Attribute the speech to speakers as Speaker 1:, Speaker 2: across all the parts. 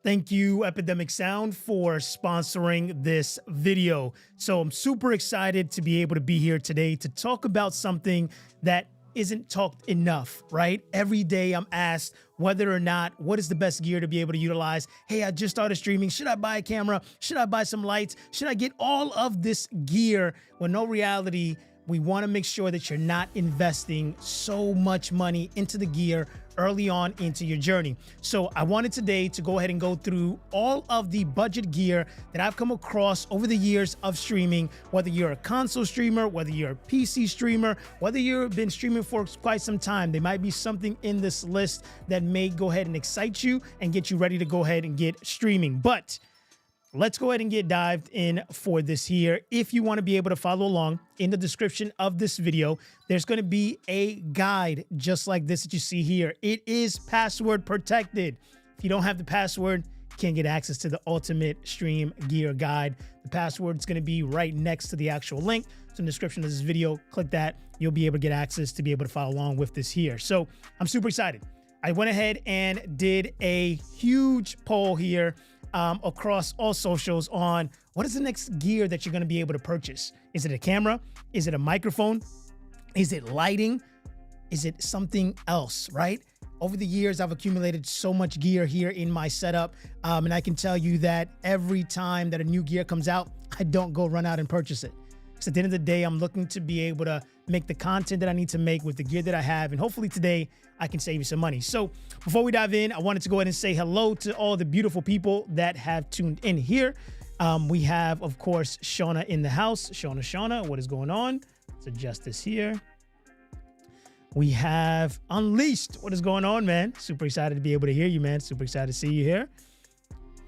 Speaker 1: Thank you, Epidemic Sound, for sponsoring this video. So I'm super excited to be able to be here today to talk about something that isn't talked enough, right? Every day I'm asked whether or not, what is the best gear to be able to utilize? Hey, I just started streaming. Should I buy a camera? Should I buy some lights? Should I get all of this gear? When no reality, we want to make sure that you're not investing so much money into the gear early on into your journey. So I wanted today to go ahead and go through all of the budget gear that I've come across over the years of streaming, whether you're a console streamer, whether you're a PC streamer, whether you've been streaming for quite some time. There might be something in this list that may go ahead and excite you and get you ready to go ahead and get streaming. But let's go ahead and get dived in for this here. If you want to be able to follow along, in the description of this video, there's going to be a guide just like this that you see here. It is password protected. If you don't have the password, you can't get access to the ultimate stream gear guide. The password is going to be right next to the actual link. So in the description of this video, click that. You'll be able to get access to be able to follow along with this here. So I'm super excited. I went ahead and did a huge poll here across all socials on what is the next gear that you're going to be able to purchase. Is it a camera? Is it a microphone? Is it lighting? Is it something else, right? Over the years, I've accumulated so much gear here in my setup. And I can tell you that every time that a new gear comes out, I don't go run out and purchase it. Because at the end of the day, I'm looking to be able to make the content that I need to make with the gear that I have. And hopefully today I can save you some money. So before we dive in, I wanted to go ahead and say hello to all the beautiful people that have tuned in here. We have, of course, Shauna in the house. Shauna, what is going on? Let's adjust this here. We have Unleashed. What is going on, man? Super excited to be able to hear you, man. Super excited to see you here.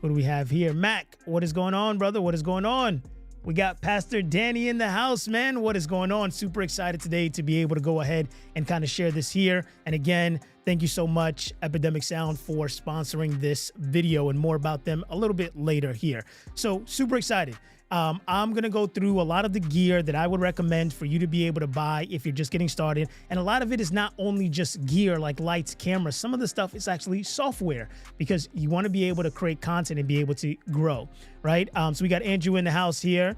Speaker 1: What do we have here? Mac, what is going on, brother? What is going on? We got Pastor Danny in the house, man. What is going on? Super excited today to be able to go ahead and kind of share this here. And again, thank you so much, Epidemic Sound, for sponsoring this video, and more about them a little bit later here. So super excited. I'm going to go through a lot of the gear that I would recommend for you to be able to buy if you're just getting started. And a lot of it is not only just gear like lights, cameras. Some of the stuff is actually software, because you want to be able to create content and be able to grow, right? So we got Andrew in the house here.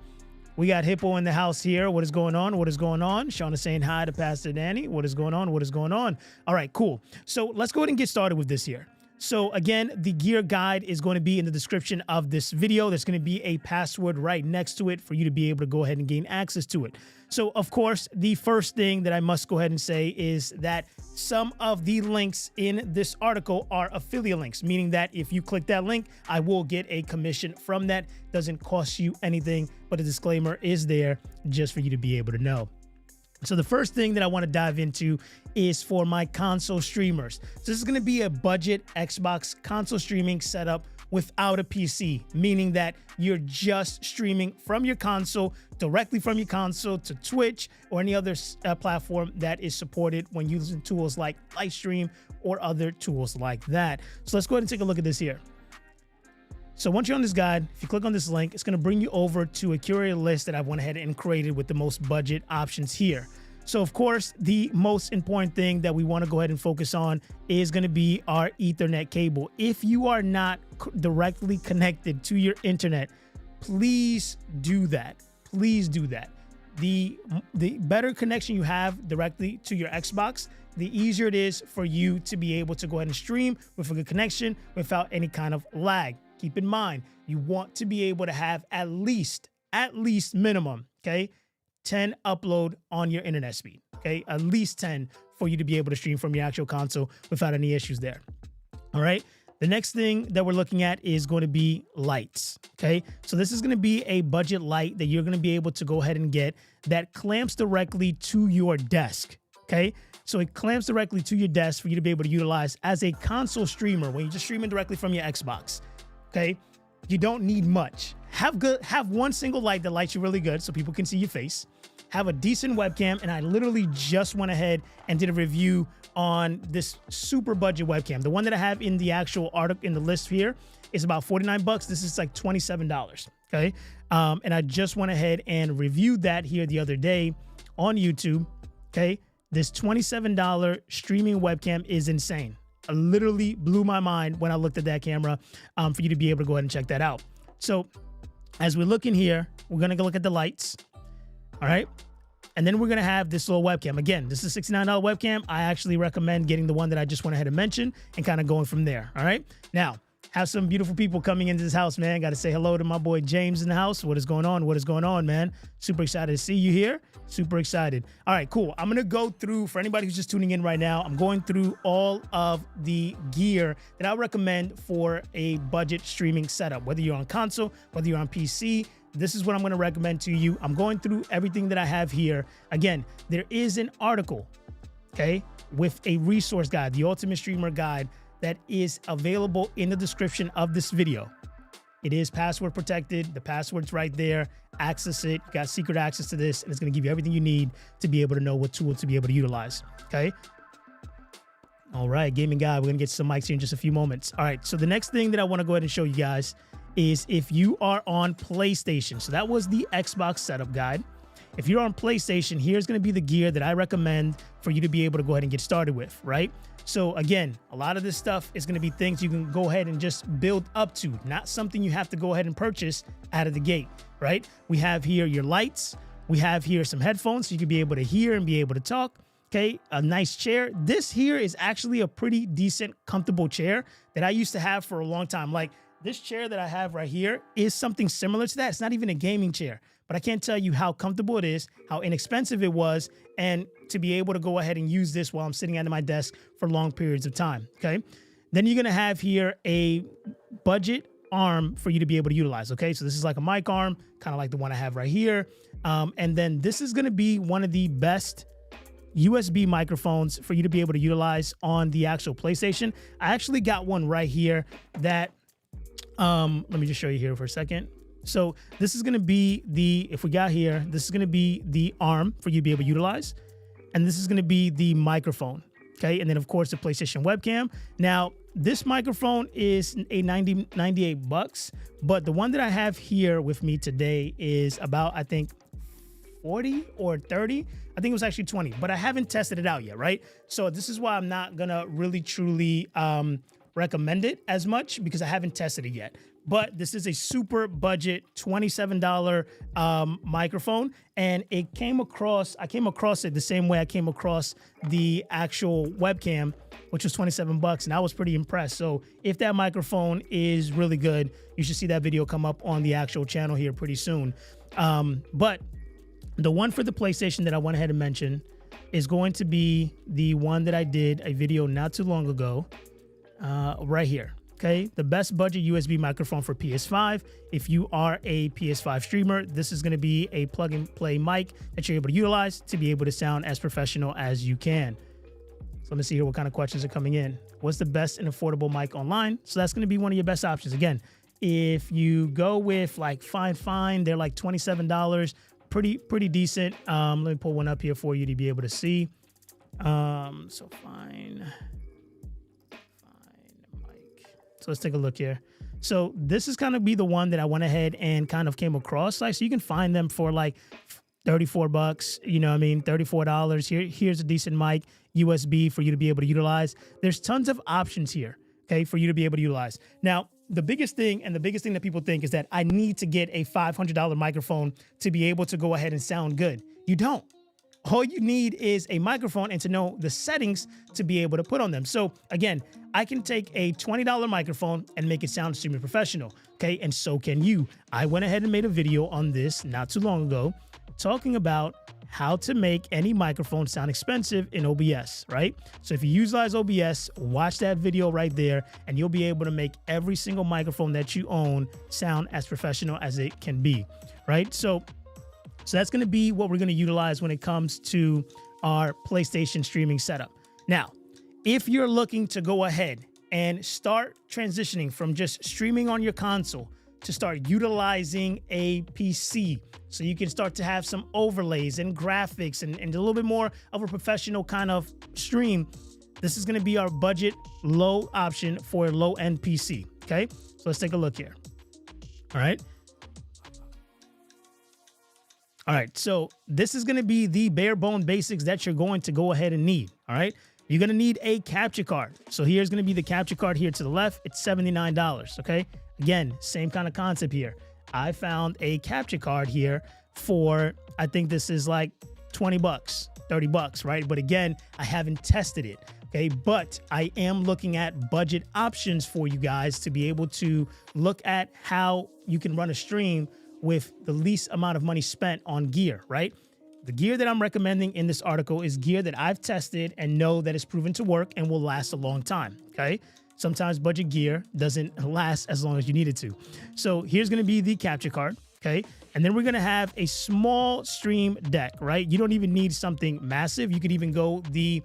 Speaker 1: We got Hippo in the house here. What is going on? What is going on? Shauna saying hi to Pastor Danny. What is going on? What is going on? All right, cool. So let's go ahead and get started with this here. So again, the gear guide is going to be in the description of this video. There's going to be a password right next to it for you to be able to go ahead and gain access to it. So of course, the first thing that I must go ahead and say is that some of the links in this article are affiliate links, meaning that if you click that link, I will get a commission from that. Doesn't cost you anything, but a disclaimer is there just for you to be able to know. So the first thing that I want to dive into is for my console streamers. So this is going to be a budget Xbox console streaming setup without a PC, meaning that you're just streaming from your console, directly from your console to Twitch or any other platform that is supported when using tools like Livestream or other tools like that. So let's go ahead and take a look at this here. So once you're on this guide, if you click on this link, it's going to bring you over to a curated list that I went ahead and created with the most budget options here. So of course, the most important thing that we want to go ahead and focus on is going to be our Ethernet cable. If you are not directly connected to your internet, please do that. Please do that. The better connection you have directly to your Xbox, the easier it is for you to be able to go ahead and stream with a good connection without any kind of lag. Keep in mind, you want to be able to have at least minimum, okay, 10 upload on your internet speed, okay, at least 10 for you to be able to stream from your actual console without any issues there. All right. The next thing that we're looking at is going to be lights. Okay. So this is going to be a budget light that you're going to be able to go ahead and get that clamps directly to your desk. Okay. So it clamps directly to your desk for you to be able to utilize as a console streamer when you're just streaming directly from your Xbox. Okay, you don't need much. Have one single light that lights you really good so people can see your face. Have a decent webcam, and I literally just went ahead and did a review on this super budget webcam. The one that I have in the actual article in the list here is about 49 bucks. This is like $27. Okay, and I just went ahead and reviewed that here the other day on YouTube. Okay, this $27 streaming webcam is insane. literally blew my mind when I looked at that camera, for you to be able to go ahead and check that out. So as we look in here, we're going to go look at the lights. All right. And then we're going to have this little webcam. Again, this is a $69 webcam. I actually recommend getting the one that I just went ahead and mentioned and kind of going from there. All right. Now, have some beautiful people coming into this house, man. Got to say hello to my boy James in the house. What is going on? What is going on, man? Super excited to see you here. Super excited. All right, cool. I'm going to go through, for anybody who's just tuning in right now, I'm going through all of the gear that I recommend for a budget streaming setup, whether you're on console, whether you're on PC. This is what I'm going to recommend to you. I'm going through everything that I have here. Again, there is an article, okay, with a resource guide, the Ultimate Streamer Guide, that is available in the description of this video. It is password protected. The password's right there. Access it. You got secret access to this, and it's going to give you everything you need to be able to know what tool to be able to utilize. Okay. All right, gaming guy. We're going to get some mics here in just a few moments. All right. So the next thing that I want to go ahead and show you guys is if you are on PlayStation. So that was the Xbox setup guide. If you're on PlayStation, here's going to be the gear that I recommend for you to be able to go ahead and get started with, right? So again, a lot of this stuff is going to be things you can go ahead and just build up to, not something you have to go ahead and purchase out of the gate, right? We have here your lights. We have here some headphones so you can be able to hear and be able to talk. Okay, a nice chair. This here is actually a pretty decent, comfortable chair that I used to have for a long time. Like this chair that I have right here is something similar to that. It's not even a gaming chair, but I can't tell you how comfortable it is, how inexpensive it was, and to be able to go ahead and use this while I'm sitting at my desk for long periods of time, okay? Then you're gonna have here a budget arm for you to be able to utilize, okay? So this is like a mic arm, kind of like the one I have right here. And then this is gonna be one of the best USB microphones for you to be able to utilize on the actual PlayStation. I actually got one right here that, let me just show you here for a second. So this is going to be the, if we got here, this is going to be the arm for you to be able to utilize. And this is going to be the microphone. Okay. And then of course the PlayStation webcam. Now this microphone is a 98 bucks, but the one that I have here with me today is about, I think 40 or 30. I think it was actually 20, but I haven't tested it out yet. Right. So this is why I'm not going to really truly, recommend it as much because I haven't tested it yet. But this is a super budget $27 microphone, and I came across it the same way I came across the actual webcam, which was 27 bucks, and I was pretty impressed. So if that microphone is really good, you should see that video come up on the actual channel here pretty soon. But the one for the PlayStation that I went ahead and mentioned is going to be the one that I did a video not too long ago. Right here, okay? The best budget USB microphone for PS5. If you are a PS5 streamer, this is going to be a plug and play mic that you're able to utilize to be able to sound as professional as you can. So let me see here what kind of questions are coming in. What's the best and affordable mic online? So that's going to be one of your best options. Again, if you go with like Fine, they're like $27, pretty decent. Let me pull one up here for you to be able to see. So Fine. So let's take a look here. So this is kind of be the one that I went ahead and kind of came across. Like, so you can find them for like 34 bucks, you know what I mean? $34. Here's a decent mic, USB for you to be able to utilize. There's tons of options here, okay, for you to be able to utilize. Now, the biggest thing that people think is that I need to get a $500 microphone to be able to go ahead and sound good. You don't. All you need is a microphone and to know the settings to be able to put on them. So again, I can take a $20 microphone and make it sound extremely professional. Okay. And so can you. I went ahead and made a video on this not too long ago, talking about how to make any microphone sound expensive in OBS, right? So if you utilize OBS, watch that video right there, and you'll be able to make every single microphone that you own sound as professional as it can be, right? So that's going to be what we're going to utilize when it comes to our PlayStation streaming setup. Now, if you're looking to go ahead and start transitioning from just streaming on your console to start utilizing a PC, so you can start to have some overlays and graphics and a little bit more of a professional kind of stream, this is going to be our budget low option for a low-end PC, okay? So let's take a look here. All right. All right, so this is going to be the bare bone basics that you're going to go ahead and need, all right? you're going to need a capture card. So here's going to be the capture card here to the left. It's $79. Okay. Again, same kind of concept here. I found a capture card here for, I think this is like 20 bucks, 30 bucks, right? But again, I haven't tested it. Okay. But I am looking at budget options for you guys to be able to look at how you can run a stream with the least amount of money spent on gear, right? The gear that I'm recommending in this article is gear that I've tested and know that is proven to work and will last a long time, okay? Sometimes budget gear doesn't last as long as you need it to. So here's gonna be the capture card, okay? And then we're gonna have a small stream deck, right? You don't even need something massive. You could even go the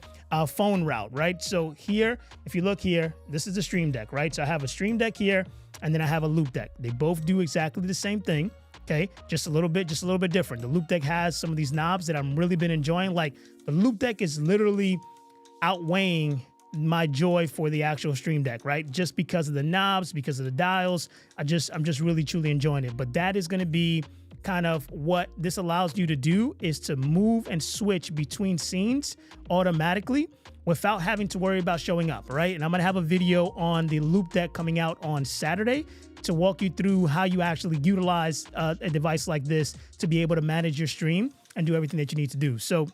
Speaker 1: phone route, right? So here, if you look here, this is the stream deck, right? So I have a stream deck here, and then I have a loop deck. They both do exactly the same thing. Okay, just a little bit different. The loop deck has some of these knobs that I'm really been enjoying. Like the loop deck is literally outweighing my joy for the actual stream deck, right? Just because of the knobs, because of the dials. I'm just really truly enjoying it. But that is going to be kind of what this allows you to do, is to move and switch between scenes automatically without having to worry about showing up, right? And I'm going to have a video on the loop deck coming out on Saturday to walk you through how you actually utilize a device like this to be able to manage your stream and do everything that you need to do. So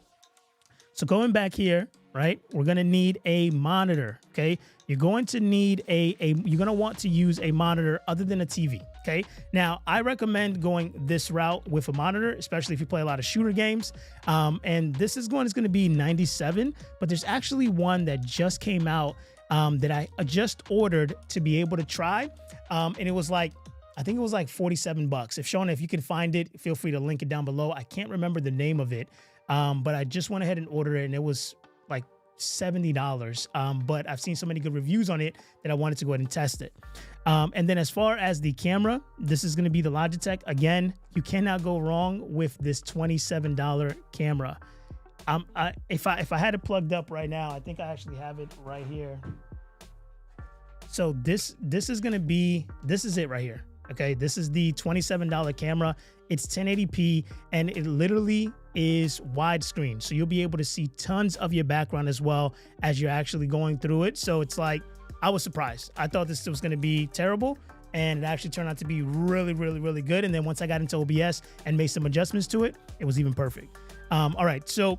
Speaker 1: going back here, right, we're going to need a monitor, okay? You're going to need you're going to want to use a monitor other than a TV, okay? Now, I recommend going this route with a monitor, especially if you play a lot of shooter games. And this is going to be 97, but there's actually one that just came out that I just ordered to be able to try. And it was like, I think it was like 47 bucks. If Sean, if you can find it, feel free to link it down below. I can't remember the name of it. But I just went ahead and ordered it, and it was like $70. But I've seen so many good reviews on it that I wanted to go ahead and test it. And then as far as the camera, this is going to be the Logitech. Again, you cannot go wrong with this $27 camera. If I had it plugged up right now, I think I actually have it right here. So this is going to be, this is it right here. Okay. This is the $27 camera. It's 1080p, and it literally is widescreen. So you'll be able to see tons of your background as well as you're actually going through it. So it's like, I was surprised. I thought this was going to be terrible, and it actually turned out to be really, really, really good. And then once I got into OBS and made some adjustments to it, it was even perfect. All right. So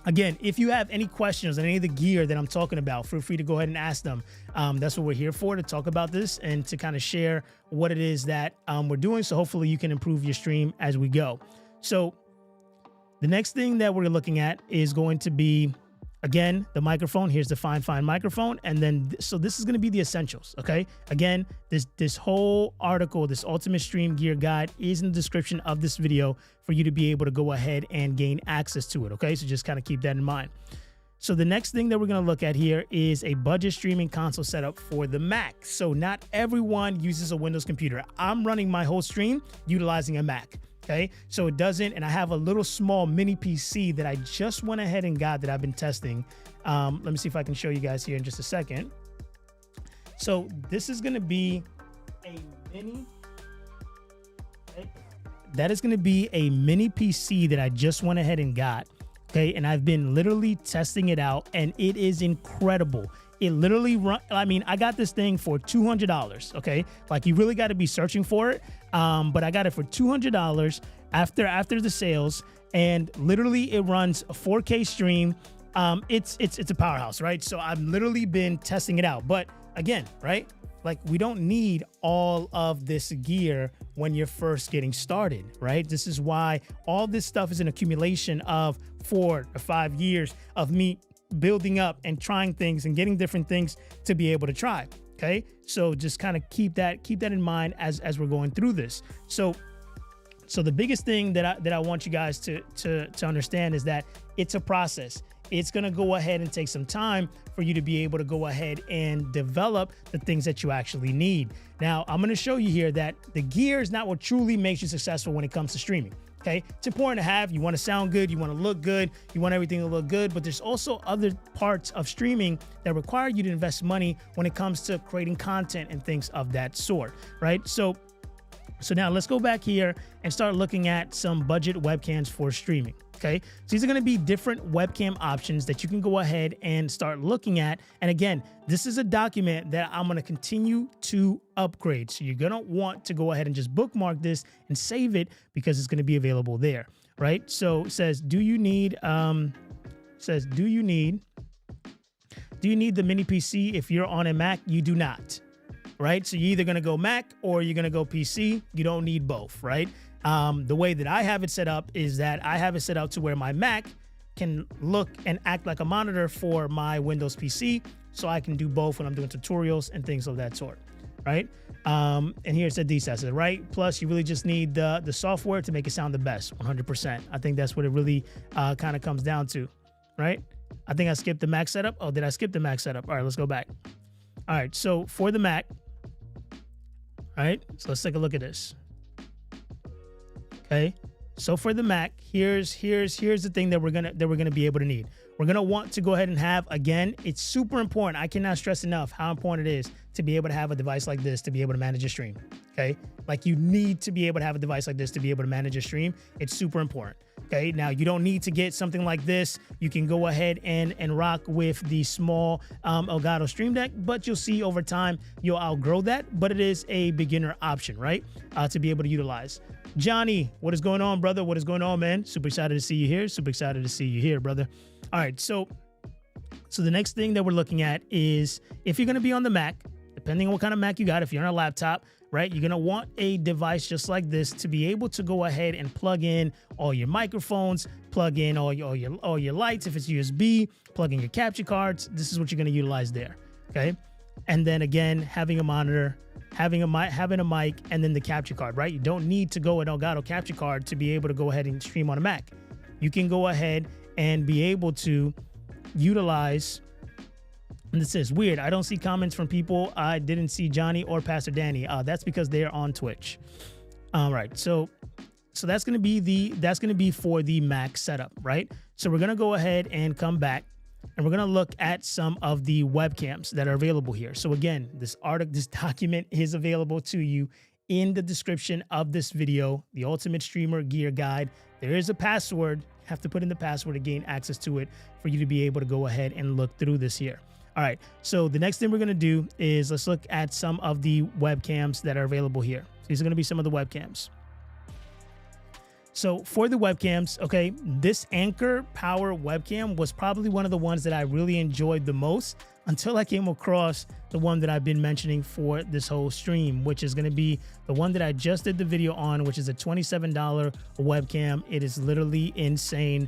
Speaker 1: again, if you have any questions on any of the gear that I'm talking about, feel free to go ahead and ask them. That's what we're here for, to talk about this and to kind of share what it is that we're doing. So hopefully you can improve your stream as we go. So the next thing that we're looking at is going to be, again, the microphone. Here's the fine microphone. And then, so this is going to be the essentials. Okay. Again, this whole article, this ultimate stream gear guide, is in the description of this video for you to be able to go ahead and gain access to it. Okay. So just kind of keep that in mind. So the next thing that we're going to look at here is a budget streaming console setup for the Mac. So not everyone uses a Windows computer. I'm running my whole stream utilizing a Mac. Okay, so it doesn't, and I have a little small mini PC that I just went ahead and got that I've been testing. Let me see if I can show you guys here in just a second. So this is going to be a mini, okay? That is going to be a mini PC that I just went ahead and got. Okay, and I've been literally testing it out, and it is incredible. It literally I mean, I got this thing for $200. Okay, like you really got to be searching for it. But I got it for $200 after the sales, and literally it runs a 4K stream. It's a powerhouse, right? So I've literally been testing it out. But again, right, like we don't need all of this gear when you're first getting started, right? This is why all this stuff is an accumulation of 4 or 5 years of me building up and trying things and getting different things to be able to try. Okay, so just kind of keep that in mind as we're going through this. So the biggest thing that I want you guys to understand is that it's a process. It's going to go ahead and take some time for you to be able to go ahead and develop the things that you actually need. Now, I'm going to show you here that the gear is not what truly makes you successful when it comes to streaming. Okay, it's important to have. You want to sound good, you want to look good, you want everything to look good, but there's also other parts of streaming that require you to invest money when it comes to creating content and things of that sort, right? So now let's go back here and start looking at some budget webcams for streaming. Okay, so these are going to be different webcam options that you can go ahead and start looking at. And again, this is a document that I'm going to continue to upgrade. So you're going to want to go ahead and just bookmark this and save it because it's going to be available there, right? So it says, do you need the mini PC? If you're on a Mac, you do not, right? So you're either going to go Mac or you're going to go PC. You don't need both, right? The way that I have it set up is that I have it set up to where my Mac can look and act like a monitor for my Windows PC, so I can do both when I'm doing tutorials and things of that sort, right? And here it said these assets, right? Plus, you really just need the software to make it sound the best, 100%. I think that's what it really kind of comes down to, right? I think I skipped the Mac setup. Oh, did I skip the Mac setup? All right, let's go back. All right, so for the Mac, all right, so let's take a look at this. Okay, so for the Mac, here's the thing that we're gonna be able to need. We're gonna want to go ahead and have, again, it's super important. I cannot stress enough how important it is to be able to have a device like this to be able to manage a stream. Okay, like you need to be able to have a device like this to be able to manage a stream. It's super important. Okay, now you don't need to get something like this. You can go ahead and rock with the small Elgato Stream Deck, but you'll see over time you'll outgrow that. But it is a beginner option, right? To be able to utilize. Johnny, what is going on, brother? What is going on, man? Super excited to see you here. Super excited to see you here, brother. All right, so the next thing that we're looking at is if you're going to be on the Mac, depending on what kind of Mac you got, if you're on a laptop, right, you're going to want a device just like this to be able to go ahead and plug in all your microphones, plug in all your lights. If it's USB, plug in your capture cards. This is what you're going to utilize there, okay? And then again, having a monitor, having a mic, and then the capture card, right? You don't need to go an Elgato capture card to be able to go ahead and stream on a Mac. You can go ahead and be able to utilize, and this is weird, I don't see comments from people. I didn't see Johnny or Pastor Danny. That's because they're on Twitch. All right, so that's gonna be for the Mac setup, right? So we're gonna go ahead and come back, and we're going to look at some of the webcams that are available here. So again, this document is available to you in the description of this video, the Ultimate Streamer Gear Guide. There is a password. You have to put in the password to gain access to it for you to be able to go ahead and look through this here. All right, so the next thing we're going to do is let's look at some of the webcams that are available here. So these are going to be some of the webcams. So for the webcams, okay, this Anchor Power webcam was probably one of the ones that I really enjoyed the most until I came across the one that I've been mentioning for this whole stream, which is going to be the one that I just did the video on, which is a $27 webcam. It is literally insane.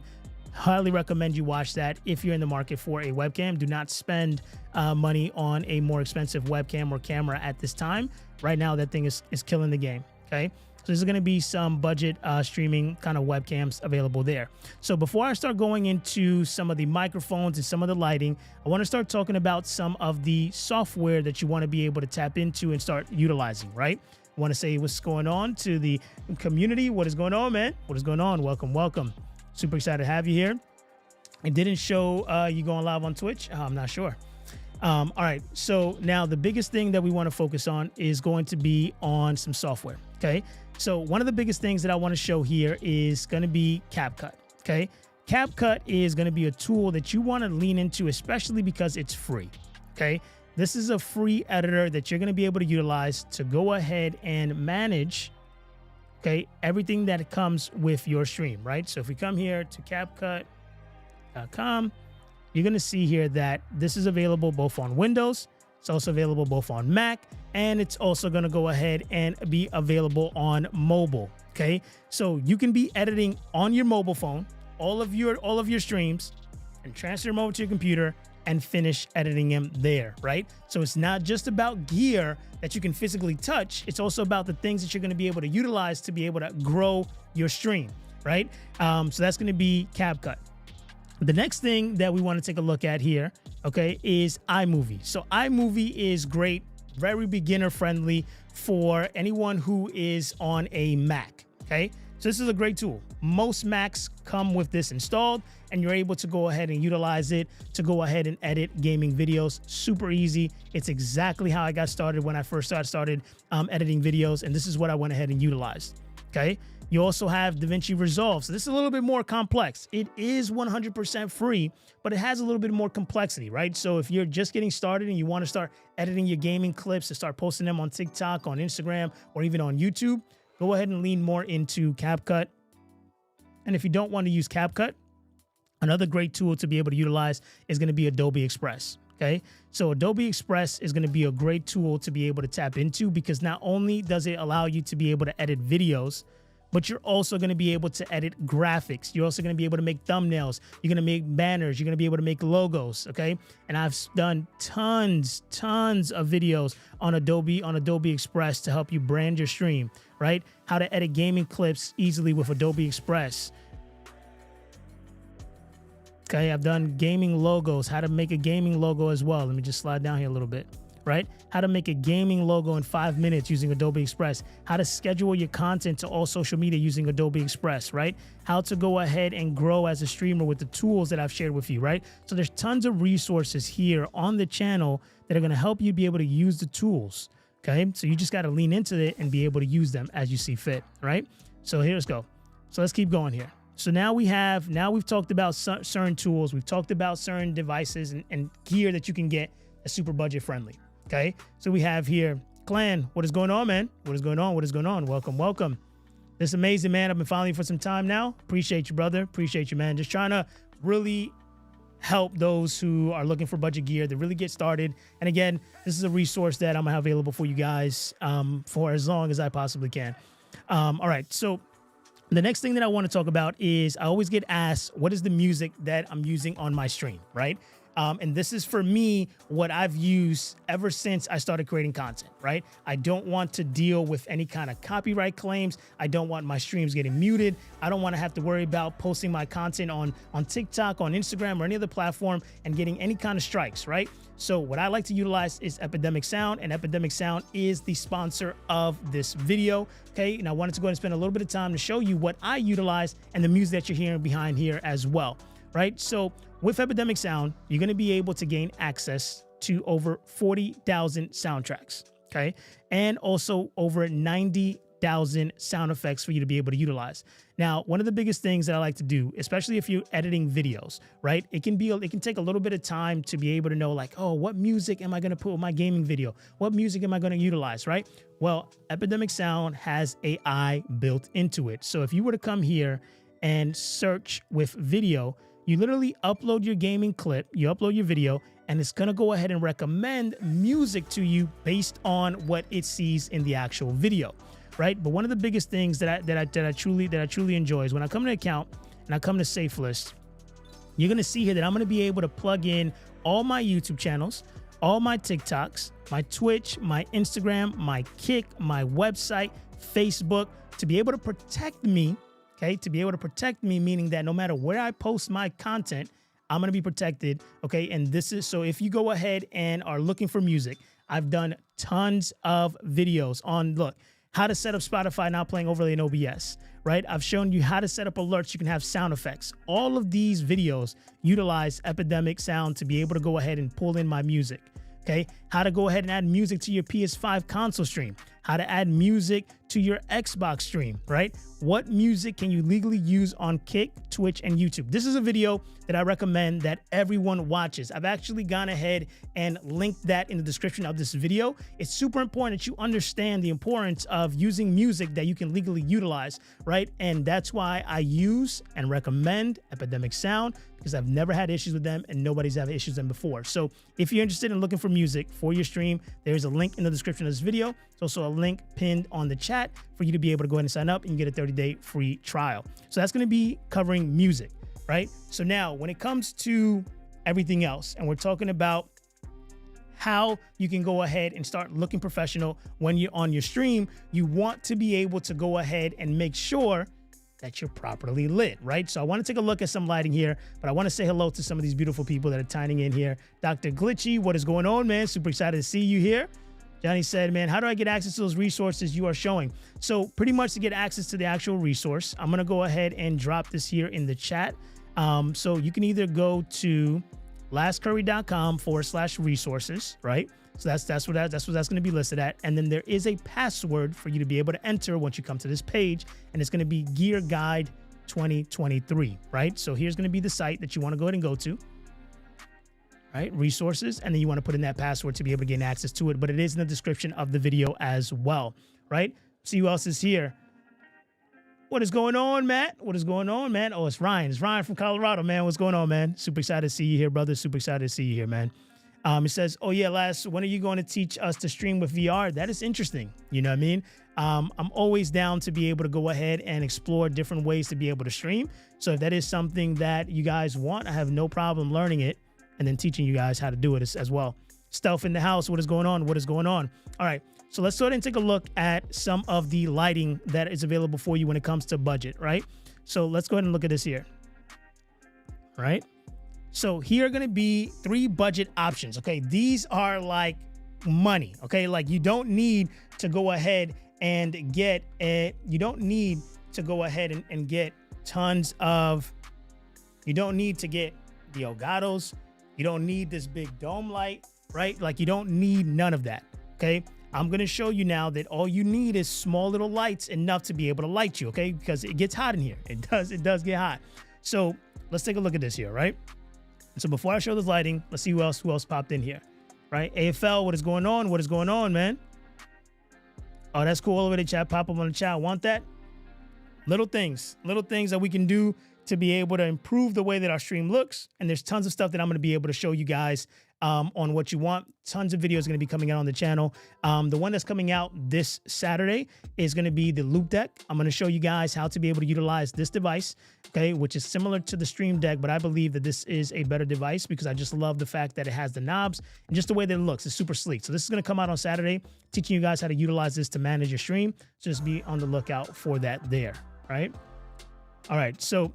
Speaker 1: Highly recommend you watch that if you're in the market for a webcam. Do not spend money on a more expensive webcam or camera at this time. Right now, that thing is killing the game, okay? So there's going to be some budget streaming kind of webcams available there. So before I start going into some of the microphones and some of the lighting, I want to start talking about some of the software that you want to be able to tap into and start utilizing, right? I want to say what's going on to the community. What is going on, man? What is going on? Welcome, welcome. Super excited to have you here. It didn't show you going live on Twitch. I'm not sure. All right, so now the biggest thing that we want to focus on is going to be on some software, okay? So one of the biggest things that I want to show here is going to be CapCut, okay? CapCut is going to be a tool that you want to lean into, especially because it's free, okay? This is a free editor that you're going to be able to utilize to go ahead and manage, okay, everything that comes with your stream, right? So if we come here to CapCut.com, you're going to see here that this is available both on Windows. It's also available both on Mac, and it's also going to go ahead and be available on mobile. Okay, so you can be editing on your mobile phone all of your streams and transfer them over to your computer and finish editing them there, right? So it's not just about gear that you can physically touch. It's also about the things that you're going to be able to utilize to be able to grow your stream, right? So that's going to be CapCut. The next thing that we want to take a look at here, okay, is iMovie. So iMovie is great, very beginner friendly for anyone who is on a Mac, okay? So this is a great tool. Most Macs come with this installed, and you're able to go ahead and utilize it to go ahead and edit gaming videos. Super easy. It's exactly how I got started when I first started editing videos, and this is what I went ahead and utilized. Okay. You also have DaVinci Resolve. So this is a little bit more complex. It is 100% free, but it has a little bit more complexity, right? So if you're just getting started and you want to start editing your gaming clips and start posting them on TikTok, on Instagram, or even on YouTube, go ahead and lean more into CapCut. And if you don't want to use CapCut, another great tool to be able to utilize is going to be Adobe Express. Okay, so Adobe Express is going to be a great tool to be able to tap into, because not only does it allow you to be able to edit videos, but you're also going to be able to edit graphics. You're also going to be able to make thumbnails. You're going to make banners. You're going to be able to make logos. Okay. And I've done tons of videos on Adobe Express to help you brand your stream, right? How to edit gaming clips easily with Adobe Express. Okay. I've done gaming logos, how to make a gaming logo as well. Let me just slide down here a little bit. Right? How to make a gaming logo in 5 minutes using Adobe Express, how to schedule your content to all social media using Adobe Express, right? How to go ahead and grow as a streamer with the tools that I've shared with you, right? So there's tons of resources here on the channel that are going to help you be able to use the tools. Okay. So you just got to lean into it and be able to use them as you see fit. Right? So here's go. So let's keep going here. So now we've talked about certain tools. We've talked about certain devices and gear that you can get that's super budget friendly. Okay, so we have here, Clan, what is going on, man? What is going on? What is going on? Welcome, welcome. This is amazing, man. I've been following you for some time now. Appreciate you, brother. Appreciate you, man. Just trying to really help those who are looking for budget gear to really get started. And again, this is a resource that I'm gonna have available for you guys for as long as I possibly can. All right, so the next thing that I want to talk about is I always get asked, what is the music that I'm using on my stream, right? And this is for me what I've used ever since I started creating content, right? I don't want to deal with any kind of copyright claims. I don't want my streams getting muted. I don't want to have to worry about posting my content on TikTok, on Instagram, or any other platform and getting any kind of strikes, right? So what I like to utilize is Epidemic Sound, and Epidemic Sound is the sponsor of this video, okay? And I wanted to go ahead and spend a little bit of time to show you what I utilize and the music that you're hearing behind here as well, right? So with Epidemic Sound, you're going to be able to gain access to over 40,000 soundtracks, okay? And also over 90,000 sound effects for you to be able to utilize. Now, one of the biggest things that I like to do, especially if you're editing videos, right? It can take a little bit of time to be able to know, like, oh, what music am I going to put with my gaming video? What music am I going to utilize, right? Well, Epidemic Sound has AI built into it. So if you were to come here and search with video, you literally upload your gaming clip, you upload your video, and it's gonna go ahead and recommend music to you based on what it sees in the actual video, right? But one of the biggest things that I truly enjoy is when I come to account and I come to Safe List, you're gonna see here that I'm gonna be able to plug in all my YouTube channels, all my TikToks, my Twitch, my Instagram, my Kick, my website, Facebook, to be able to protect me. Okay, to be able to protect me, meaning that no matter where I post my content, I'm going to be protected. Okay, and this is so if you go ahead and are looking for music, I've done tons of videos on, look, how to set up Spotify now playing overlay in OBS, right? I've shown you how to set up alerts. You can have sound effects. All of these videos utilize Epidemic Sound to be able to go ahead and pull in my music. Okay, how to go ahead and add music to your PS5 console stream, how to add music to your Xbox stream, right? What music can you legally use on Kick, Twitch, and YouTube? This is a video that I recommend that everyone watches. I've actually gone ahead and linked that in the description of this video. It's super important that you understand the importance of using music that you can legally utilize, right? And that's why I use and recommend Epidemic Sound, because I've never had issues with them and nobody's had issues with them before. So if you're interested in looking for music for your stream, there's a link in the description of this video. There's also a link pinned on the chat for you to be able to go ahead and sign up and get a 30-day free trial. So that's going to be covering music, right? So now when it comes to everything else, and we're talking about how you can go ahead and start looking professional when you're on your stream, you want to be able to go ahead and make sure that you're properly lit, right? So I want to take a look at some lighting here, but I want to say hello to some of these beautiful people that are signing in here. Dr. Glitchy, what is going on, man? Super excited to see you here. Johnny said, man, how do I get access to those resources you are showing? So pretty much to get access to the actual resource, I'm going to go ahead and drop this here in the chat. So you can either go to lastcurry.com/resources, right? So that's what that's going to be listed at. And then there is a password for you to be able to enter once you come to this page, and it's going to be Gear Guide 2023, right? So here's going to be the site that you want to go ahead and go to, right? Resources, and then you want to put in that password to be able to gain access to it, but it is in the description of the video as well, right? See who else is here. What is going on, Matt? What is going on, man? Oh, it's Ryan. It's Ryan from Colorado, man. What's going on, man? Super excited to see you here, brother. Super excited to see you here, man. It says, oh yeah, when are you going to teach us to stream with VR? That is interesting. You know what I mean? I'm always down to be able to go ahead and explore different ways to be able to stream. So if that is something that you guys want, I have no problem learning it and then teaching you guys how to do it as well. Stealth in the house. What is going on? What is going on? All right. So let's go ahead and take a look at some of the lighting that is available for you when it comes to budget, right? So let's go ahead and look at this here, right? So here are going to be 3 budget options. Okay. These are like money. Okay. Like you don't need to go ahead and get and get tons of, you don't need to get the Elgatos. You don't need this big dome light, right? Like you don't need none of that. Okay. I'm going to show you now that all you need is small little lights enough to be able to light you. Okay. Because it gets hot in here. It does get hot. So let's take a look at this here, right? So before I show this lighting, let's see who else popped in here, right? AFL, what is going on? What is going on, man? Oh, that's cool. All over the chat. Pop up on the chat. I want that. Little things that we can do to be able to improve the way that our stream looks. And there's tons of stuff that I'm going to be able to show you guys on what you want. Tons of videos going to be coming out on the channel. The one that's coming out this Saturday is going to be the Loop Deck. I'm going to show you guys how to be able to utilize this device, okay, which is similar to the Stream Deck, but I believe that this is a better device because I just love the fact that it has the knobs and just the way that it looks. It's super sleek. So this is going to come out on Saturday, teaching you guys how to utilize this to manage your stream. So just be on the lookout for that there, right? All right, so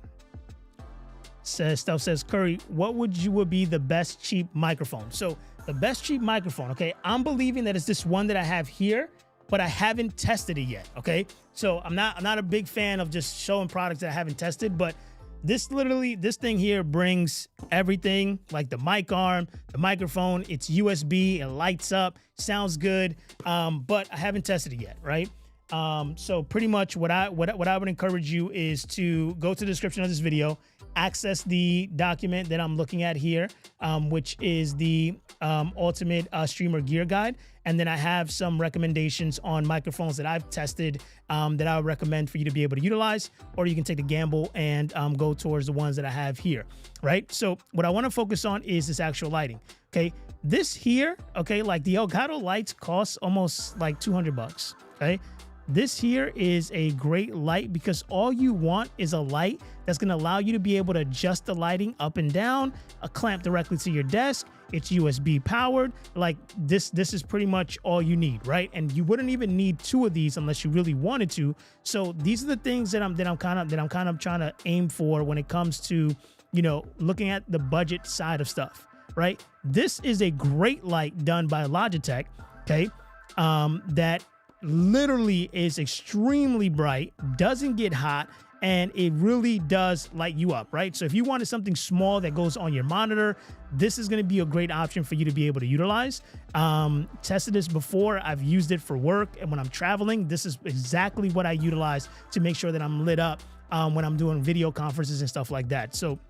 Speaker 1: Stealth says, Curry, what would be the best cheap microphone? So the best cheap microphone, okay, I'm believing that it's this one that I have here, but I haven't tested it yet, okay? So I'm not a big fan of just showing products that I haven't tested, but this thing here brings everything, like the mic arm, the microphone, it's USB, it lights up, sounds good, but I haven't tested it yet, right? So pretty much what I would encourage you is to go to the description of this video, access the document that I'm looking at here, which is the Ultimate Streamer Gear Guide. And then I have some recommendations on microphones that I've tested that I would recommend for you to be able to utilize, or you can take the gamble and go towards the ones that I have here, right? So what I want to focus on is this actual lighting, okay? This here, okay, like the Elgato lights cost almost like $200, okay? This here is a great light because all you want is a light that's going to allow you to be able to adjust the lighting up and down, a clamp directly to your desk. It's USB powered. Like this is pretty much all you need, right? And you wouldn't even need 2 of these unless you really wanted to. So these are the things that I'm kind of trying to aim for when it comes to, you know, looking at the budget side of stuff, right? This is a great light done by Logitech, okay? That literally is extremely bright, doesn't get hot, and it really does light you up, right? So if you wanted something small that goes on your monitor, this is going to be a great option for you to be able to utilize. Tested this before. I've used it for work, and when I'm traveling, this is exactly what I utilize to make sure that I'm lit up when I'm doing video conferences and stuff like that. So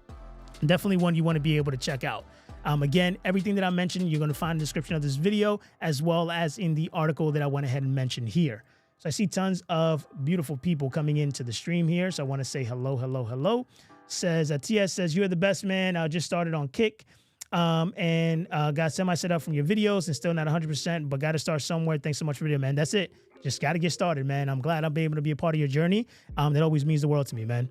Speaker 1: definitely one you want to be able to check out. Again, everything that I mentioned, you're going to find in the description of this video, as well as in the article that I went ahead and mentioned here. So I see tons of beautiful people coming into the stream here. So I want to say hello, hello, hello. Says, TS says, you're the best, man. I just started on Kick and got semi set up from your videos and still not 100%, but got to start somewhere. Thanks so much for the video, man. That's it. Just got to get started, man. I'm glad I'm able to be a part of your journey. That always means the world to me, man.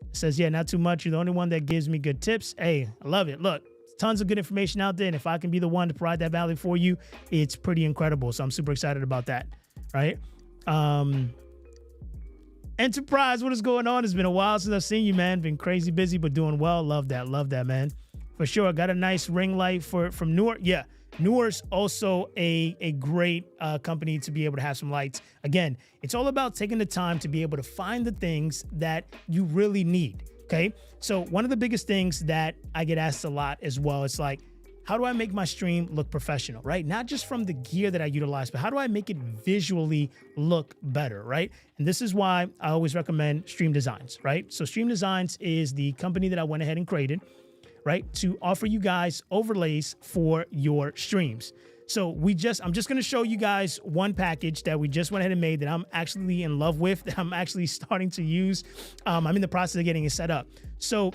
Speaker 1: It says, yeah, not too much. You're the only one that gives me good tips. Hey, I love it. Look. Tons of good information out there, and if I can be the one to provide that value for you, it's pretty incredible. So I'm super excited about that, right? Enterprise, what is going on? It's been a while since I've seen you, man. Been crazy busy, but doing well. Love that, man. For sure. Got a nice ring light from Newer. Yeah, Newer's also a great company to be able to have some lights. Again, it's all about taking the time to be able to find the things that you really need. Okay, so one of the biggest things that I get asked a lot as well, it's like, how do I make my stream look professional, right? Not just from the gear that I utilize, but how do I make it visually look better, right? And this is why I always recommend Stream Designs, right? So Stream Designs is the company that I went ahead and created, right, to offer you guys overlays for your streams. So I'm just going to show you guys one package that we just went ahead and made that I'm actually in love with, that I'm actually starting to use. I'm in the process of getting it set up. So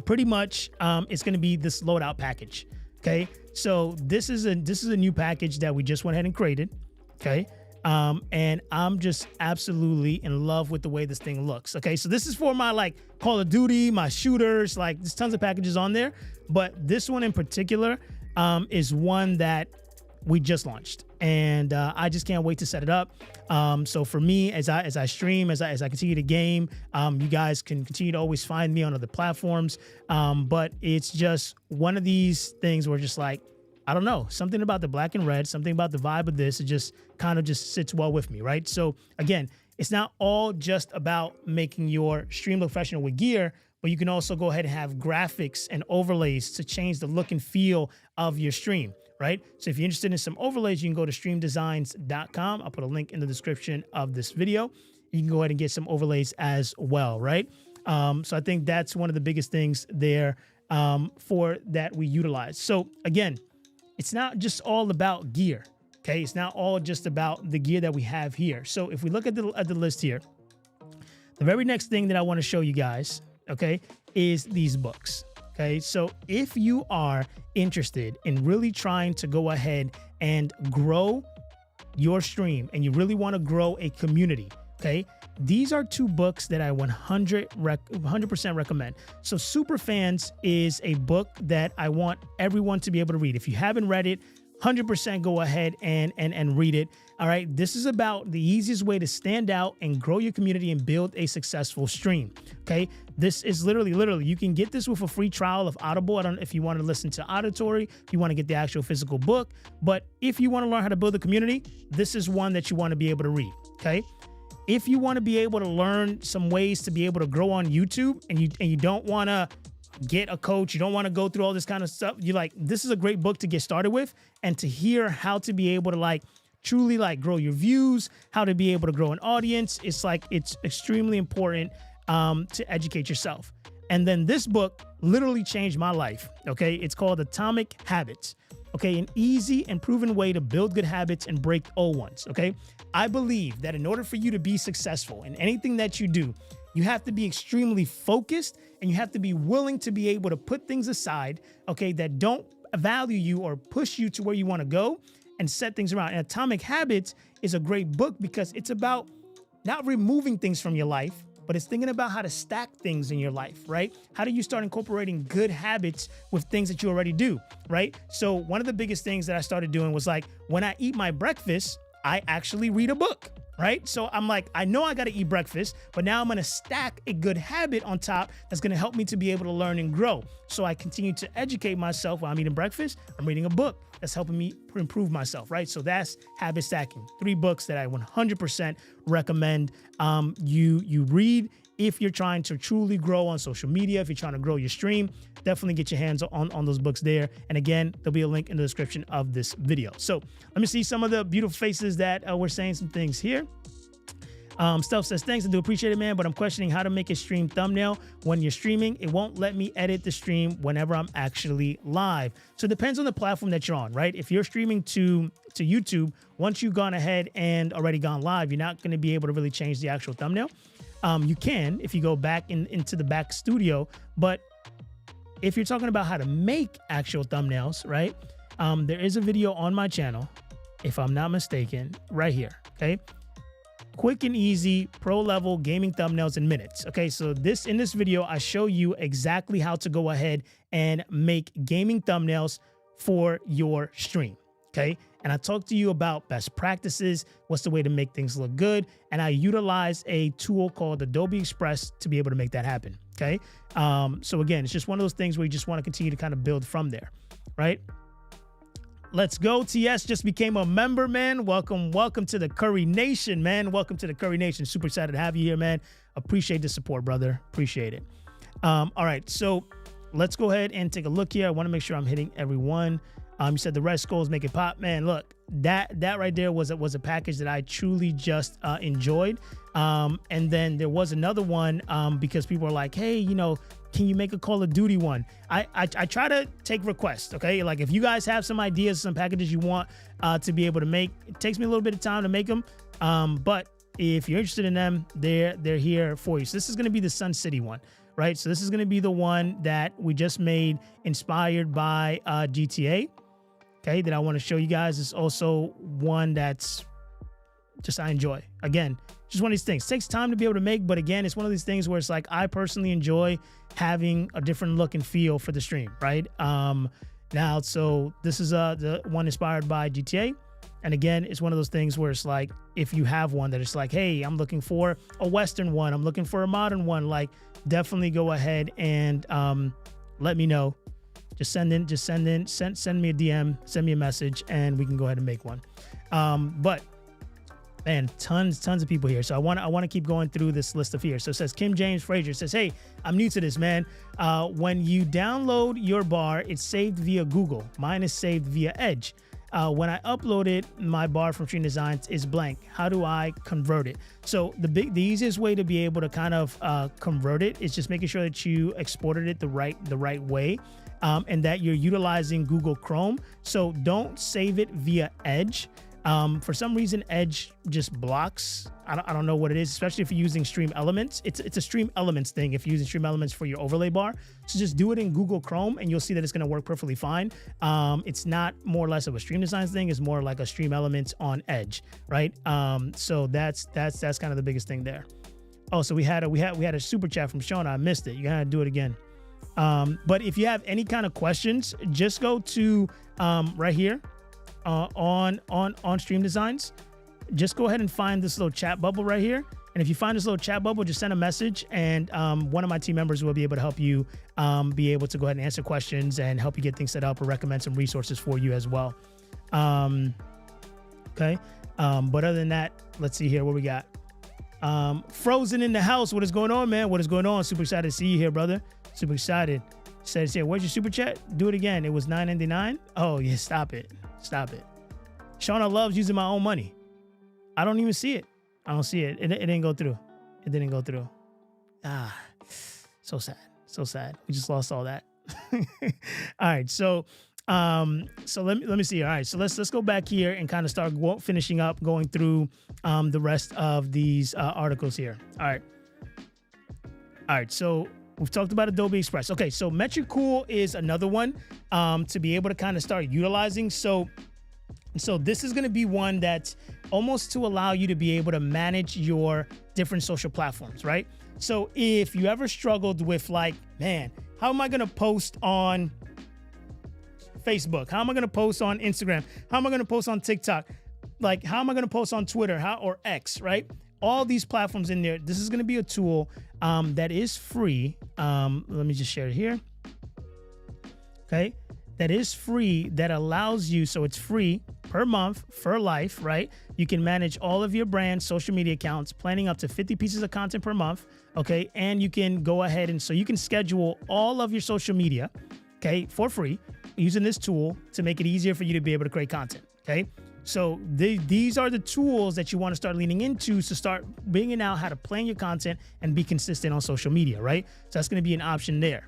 Speaker 1: pretty much it's going to be this loadout package. Okay. So this is a new package that we just went ahead and created. Okay. And I'm just absolutely in love with the way this thing looks. Okay. So this is for my like Call of Duty, my shooters, like there's tons of packages on there, but this one in particular is one that we just launched, and I just can't wait to set it up. So for me, as I stream, as I continue to game, you guys can continue to always find me on other platforms. But it's just one of these things where just like, I don't know, something about the black and red, something about the vibe of this, it just kind of just sits well with me, right? So again, it's not all just about making your stream look professional with gear, but you can also go ahead and have graphics and overlays to change the look and feel of your stream, right? So if you're interested in some overlays, you can go to streamdesigns.com. I'll put a link in the description of this video. You can go ahead and get some overlays as well, right? So I think that's one of the biggest things there for that we utilize. So again, it's not just all about gear, okay? It's not all just about the gear that we have here. So if we look at the list here, the very next thing that I want to show you guys, okay, is these books. Okay, so if you are interested in really trying to go ahead and grow your stream and you really want to grow a community, okay, these are two books that I 100% recommend. So Superfans is a book that I want everyone to be able to read. If you haven't read it, 100% go ahead and read it. All right. This is about the easiest way to stand out and grow your community and build a successful stream. Okay. This is literally, you can get this with a free trial of Audible. I don't know if you want to listen to auditory, if you want to get the actual physical book, but if you want to learn how to build a community, this is one that you want to be able to read. Okay. If you want to be able to learn some ways to be able to grow on YouTube and you don't want to get a coach, you don't want to go through all this kind of stuff, you like, this is a great book to get started with and to hear how to be able to like truly like grow your views, how to be able to grow an audience. It's like, it's extremely important to educate yourself. And then this book literally changed my life. Okay. It's called Atomic Habits. Okay. An easy and proven way to build good habits and break old ones. Okay. I believe that in order for you to be successful in anything that you do, you have to be extremely focused and you have to be willing to be able to put things aside, okay, that don't value you or push you to where you want to go and set things around. And Atomic Habits is a great book because it's about not removing things from your life, but it's thinking about how to stack things in your life, right? How do you start incorporating good habits with things that you already do, right? So one of the biggest things that I started doing was like, when I eat my breakfast, I actually read a book, right? So I'm like, I know I got to eat breakfast, but now I'm going to stack a good habit on top that's going to help me to be able to learn and grow. So I continue to educate myself while I'm eating breakfast. I'm reading a book that's helping me improve myself, right? So that's habit stacking. 3 books that I 100% recommend you read if you're trying to truly grow on social media, if you're trying to grow your stream. Definitely get your hands on those books there. And again, there'll be a link in the description of this video. So let me see some of the beautiful faces that were saying some things here. Stealth says, thanks, I do appreciate it, man, but I'm questioning how to make a stream thumbnail when you're streaming. It won't let me edit the stream whenever I'm actually live. So it depends on the platform that you're on, right? If you're streaming to YouTube, once you've gone ahead and already gone live, you're not going to be able to really change the actual thumbnail. You can if you go back into the back studio, but if you're talking about how to make actual thumbnails, right? There is a video on my channel, if I'm not mistaken, right here, okay? Quick and easy pro level gaming thumbnails in minutes. Okay, so in this video, I show you exactly how to go ahead and make gaming thumbnails for your stream. Okay, and I talked to you about best practices, what's the way to make things look good, and I utilize a tool called Adobe Express to be able to make that happen. Okay, so again, it's just one of those things where you just want to continue to kind of build from there, right? Let's go. TS just became a member, man. Welcome to the Curry Nation, man. Welcome to the Curry Nation. Super excited to have you here, man. Appreciate the support, brother. Appreciate it. All right, so let's go ahead and take a look here. I want to make sure I'm hitting every one. You said the red skulls make it pop. Man, look, that right there was a package that I truly just enjoyed. And then there was another one because people are like, hey, you know, can you make a Call of Duty one? I try to take requests, okay? Like if you guys have some ideas, some packages you want to be able to make, it takes me a little bit of time to make them. But if you're interested in them, they're here for you. So this is going to be the Sun City one, right? So this is going to be the one that we just made inspired by GTA. Okay, that I want to show you guys is also one that's just I enjoy. Again, just one of these things. It takes time to be able to make, but again, it's one of these things where it's like I personally enjoy having a different look and feel for the stream, right? Now, so this is the one inspired by GTA. And again, it's one of those things where it's like, if you have one that it's like, hey, I'm looking for a Western one, I'm looking for a modern one, like definitely go ahead and let me know. Just send me a DM, send me a message, and we can go ahead and make one. But man, tons of people here. So I want to keep going through this list of here. So it says Kim James Frazier says, hey, I'm new to this, man. When you download your bar, it's saved via Google. Mine is saved via Edge. When I uploaded my bar from Stream Designs is blank. How do I convert it? So the easiest way to be able to kind of convert it is just making sure that you exported it the right way. And that you're utilizing Google Chrome. So don't save it via Edge. For some reason, Edge just blocks. I don't know what it is, especially if you're using Stream Elements. It's a Stream Elements thing if you're using Stream Elements for your overlay bar. So just do it in Google Chrome and you'll see that it's going to work perfectly fine. It's not more or less of a Stream Designs thing. It's more like a Stream Elements on Edge, right? So that's kind of the biggest thing there. Oh, so we had a super chat from Shona. I missed it. You gotta do it again. But if you have any kind of questions, just go to right here on Stream Designs. Just go ahead and find this little chat bubble right here. And if you find this little chat bubble, just send a message and one of my team members will be able to help you be able to go ahead and answer questions and help you get things set up or recommend some resources for you as well. Okay. But other than that, let's see here what we got. Frozen in the house. What is going on, man? What is going on? Super excited to see you here, brother. Super excited. Says here, where's your super chat? Do it again. It was $9.99. Oh yeah, stop it. Shauna loves using my own money. I don't even see it. I don't see it. It didn't go through. It didn't go through. So sad. We just lost all that. All right, so let me see. All right, so let's go back here and kind of start finishing up going through the rest of these articles here. All right. So we've talked about Adobe Express. Okay, so Metricool is another one to be able to kind of start utilizing. So this is going to be one that's almost to allow you to be able to manage your different social platforms, right? So if you ever struggled with like, man, how am I going to post on Facebook? How am I going to post on Instagram? How am I going to post on TikTok? Like, how am I going to post on Twitter or X, right? All these platforms in there. This is going to be a tool that is free. Let me just share it here. Okay. That is free, that allows you, so it's free per month for life, right? You can manage all of your brand social media accounts, planning up to 50 pieces of content per month, okay? And you can go ahead and so you can schedule all of your social media, okay, for free using this tool to make it easier for you to be able to create content, okay? So these are the tools that you want to start leaning into to start bringing out how to plan your content and be consistent on social media, right? So that's going to be an option there.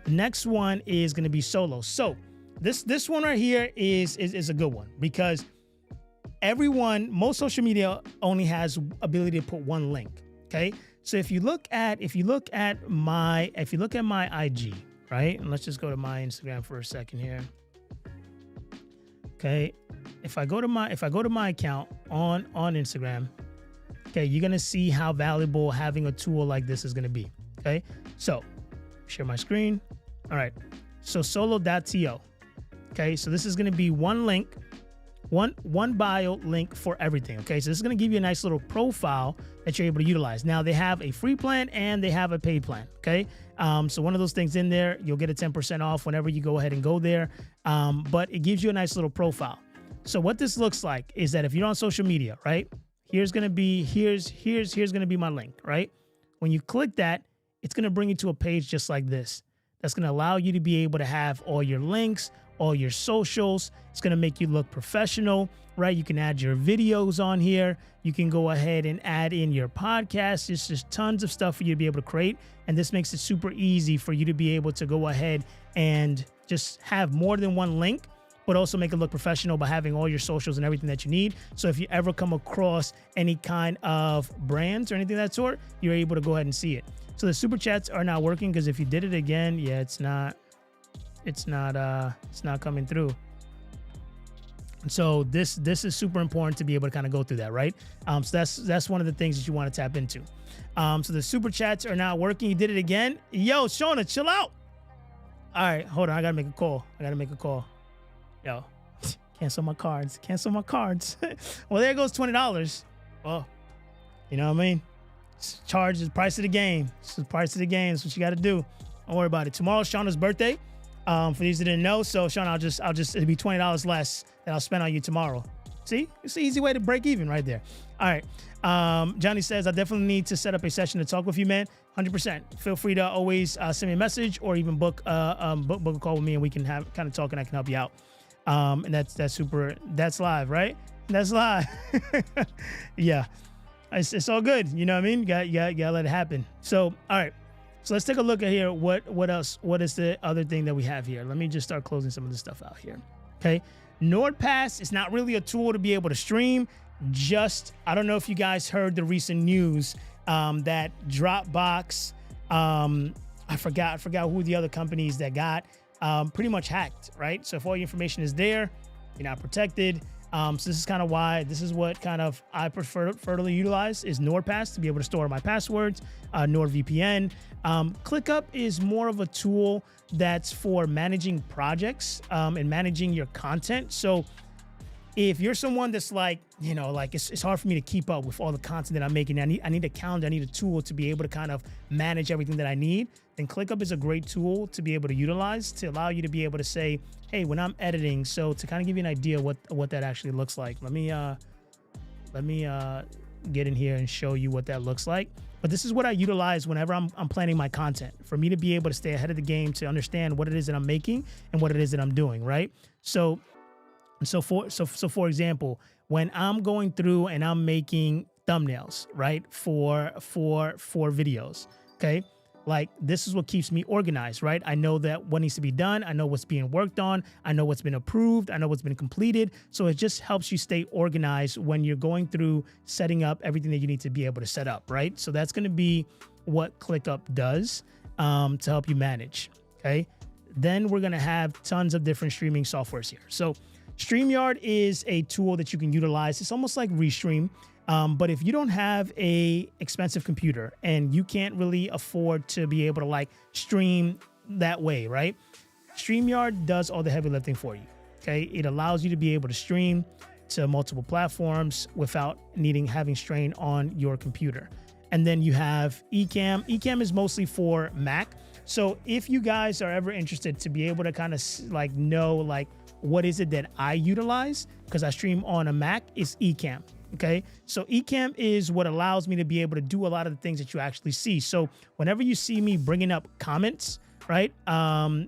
Speaker 1: The next one is going to be Solo. So this one right here is a good one because most social media only has ability to put one link. Okay. So if you look at my IG, right? And let's just go to my Instagram for a second here. Okay. If I go to my account on Instagram, okay, you're going to see how valuable having a tool like this is going to be. Okay. So share my screen. All right. So solo.to. Okay. So this is going to be one link, one bio link for everything. Okay. So this is going to give you a nice little profile that you're able to utilize. Now they have a free plan and they have a paid plan. Okay. So one of those things in there, you'll get a 10% off whenever you go ahead and go there. But it gives you a nice little profile. So what this looks like is that if you're on social media, right, here's going to be my link, right? When you click that, it's going to bring you to a page just like this. That's going to allow you to be able to have all your links, all your socials. It's going to make you look professional, right? You can add your videos on here. You can go ahead and add in your podcast. There's just tons of stuff for you to be able to create. And this makes it super easy for you to be able to go ahead and just have more than one link, but also make it look professional by having all your socials and everything that you need. So if you ever come across any kind of brands or anything of that sort, you're able to go ahead and see it. So the super chats are not working because if you did it again, yeah, it's not coming through. So this is super important to be able to kind of go through that, right? So that's one of the things that you want to tap into. So the super chats are not working. You did it again. Yo, Shona, chill out. All right, hold on. I gotta make a call. Yo, cancel my cards. Well, there goes $20. Well, you know what I mean? Charge is the price of the game. It's the price of the game. That's what you got to do. Don't worry about it. Tomorrow's Shauna's birthday. For these that didn't know, so Shauna, I'll just it'll be $20 less that I'll spend on you tomorrow. See, it's an easy way to break even right there. All right. Johnny says I definitely need to set up a session to talk with you, man. 100%. Feel free to always send me a message or even book a call with me, and we can have kind of talk, and I can help you out. And that's super. That's live, right? That's live. Yeah. It's all good. You know what I mean? You gotta let it happen. So, all right. So let's take a look at here. What else? What is the other thing that we have here? Let me just start closing some of this stuff out here. Okay. NordPass is not really a tool to be able to stream. I don't know if you guys heard the recent news that Dropbox, I forgot who the other companies that got pretty much hacked, right? So if all your information is there, you're not protected. So this is kind of why, this is what kind of I prefer to utilize is NordPass to be able to store my passwords, NordVPN. ClickUp is more of a tool that's for managing projects and managing your content. So if you're someone that's like, you know, like it's hard for me to keep up with all the content that I'm making. I need a calendar. I need a tool to be able to kind of manage everything that I need. Then ClickUp is a great tool to be able to utilize to allow you to be able to say, hey, when I'm editing, so to kind of give you an idea what that actually looks like. Let me get in here and show you what that looks like. But this is what I utilize whenever I'm planning my content, for me to be able to stay ahead of the game, to understand what it is that I'm making and what it is that I'm doing, right? So for example, when I'm going through and I'm making thumbnails, right, for videos, okay, like this is what keeps me organized, right? I know that what needs to be done. I know what's being worked on. I know what's been approved. I know what's been completed. So it just helps you stay organized when you're going through setting up everything that you need to be able to set up, right? So that's going to be what ClickUp does to help you manage, okay? Then we're going to have tons of different streaming softwares here. So StreamYard is a tool that you can utilize. It's almost like Restream. But if you don't have a expensive computer and you can't really afford to be able to like stream that way, right? StreamYard does all the heavy lifting for you. Okay. It allows you to be able to stream to multiple platforms without having strain on your computer. And then you have Ecamm. Ecamm is mostly for Mac. So if you guys are ever interested to be able to kind of like know like what is it that I utilize, because I stream on a Mac, is Ecamm. Okay, so Ecamm is what allows me to be able to do a lot of the things that you actually see. So whenever you see me bringing up comments, right?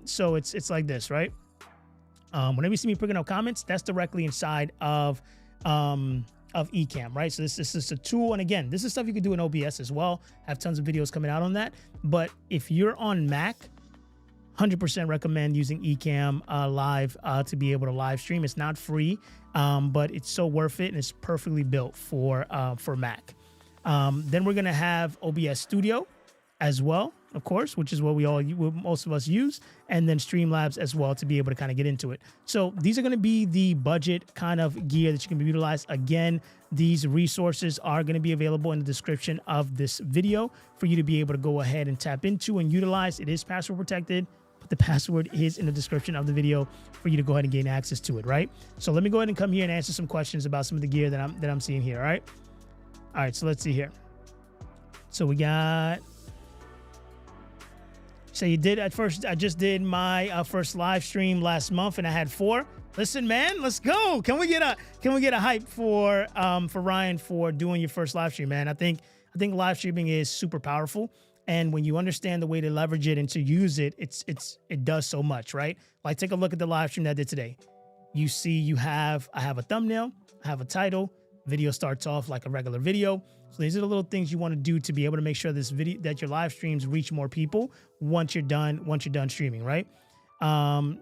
Speaker 1: So it's like this, right? Whenever you see me bringing up comments, that's directly inside of Ecamm, right? So this is a tool, and again, this is stuff you can do in OBS as well. I have tons of videos coming out on that. But if you're on Mac, 100% recommend using Ecamm Live to be able to live stream. It's not free, but it's so worth it, and it's perfectly built for Mac. Then we're gonna have OBS Studio as well, of course, which is what most of us use, and then Streamlabs as well to be able to kind of get into it. So these are going to be the budget kind of gear that you can utilize. Again, these resources are going to be available in the description of this video for you to be able to go ahead and tap into and utilize. It is password protected, but the password is in the description of the video for you to go ahead and gain access to it, right? So let me go ahead and come here and answer some questions about some of the gear that I'm seeing here, all right? All right, so let's see here. So we got... So you did at first. I just did my first live stream last month, and I had 4. Listen, man, let's go. Can we get a hype for Ryan for doing your first live stream, man? I think live streaming is super powerful. And when you understand the way to leverage it and to use it, it does so much, right? Like take a look at the live stream that I did today. You see, I have a thumbnail, I have a title, video starts off like a regular video. So these are the little things you want to do to be able to make sure that your live streams reach more people once you're done streaming, right?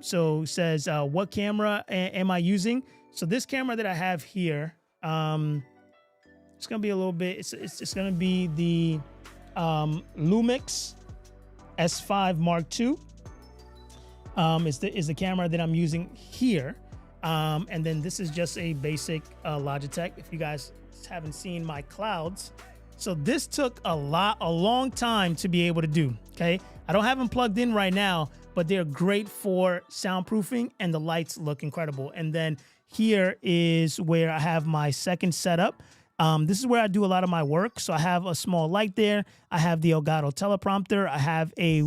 Speaker 1: So it says, what camera am I using? So this camera that I have here, it's going to be a little bit, it's going to be the Lumix S5 Mark II. Is the camera that I'm using here. And then this is just a basic Logitech. If you guys haven't seen my clouds. So this took a long time to be able to do, okay? I don't have them plugged in right now, but they're great for soundproofing and the lights look incredible. And then here is where I have my second setup. This is where I do a lot of my work. So I have a small light there. I have the Elgato teleprompter. I have a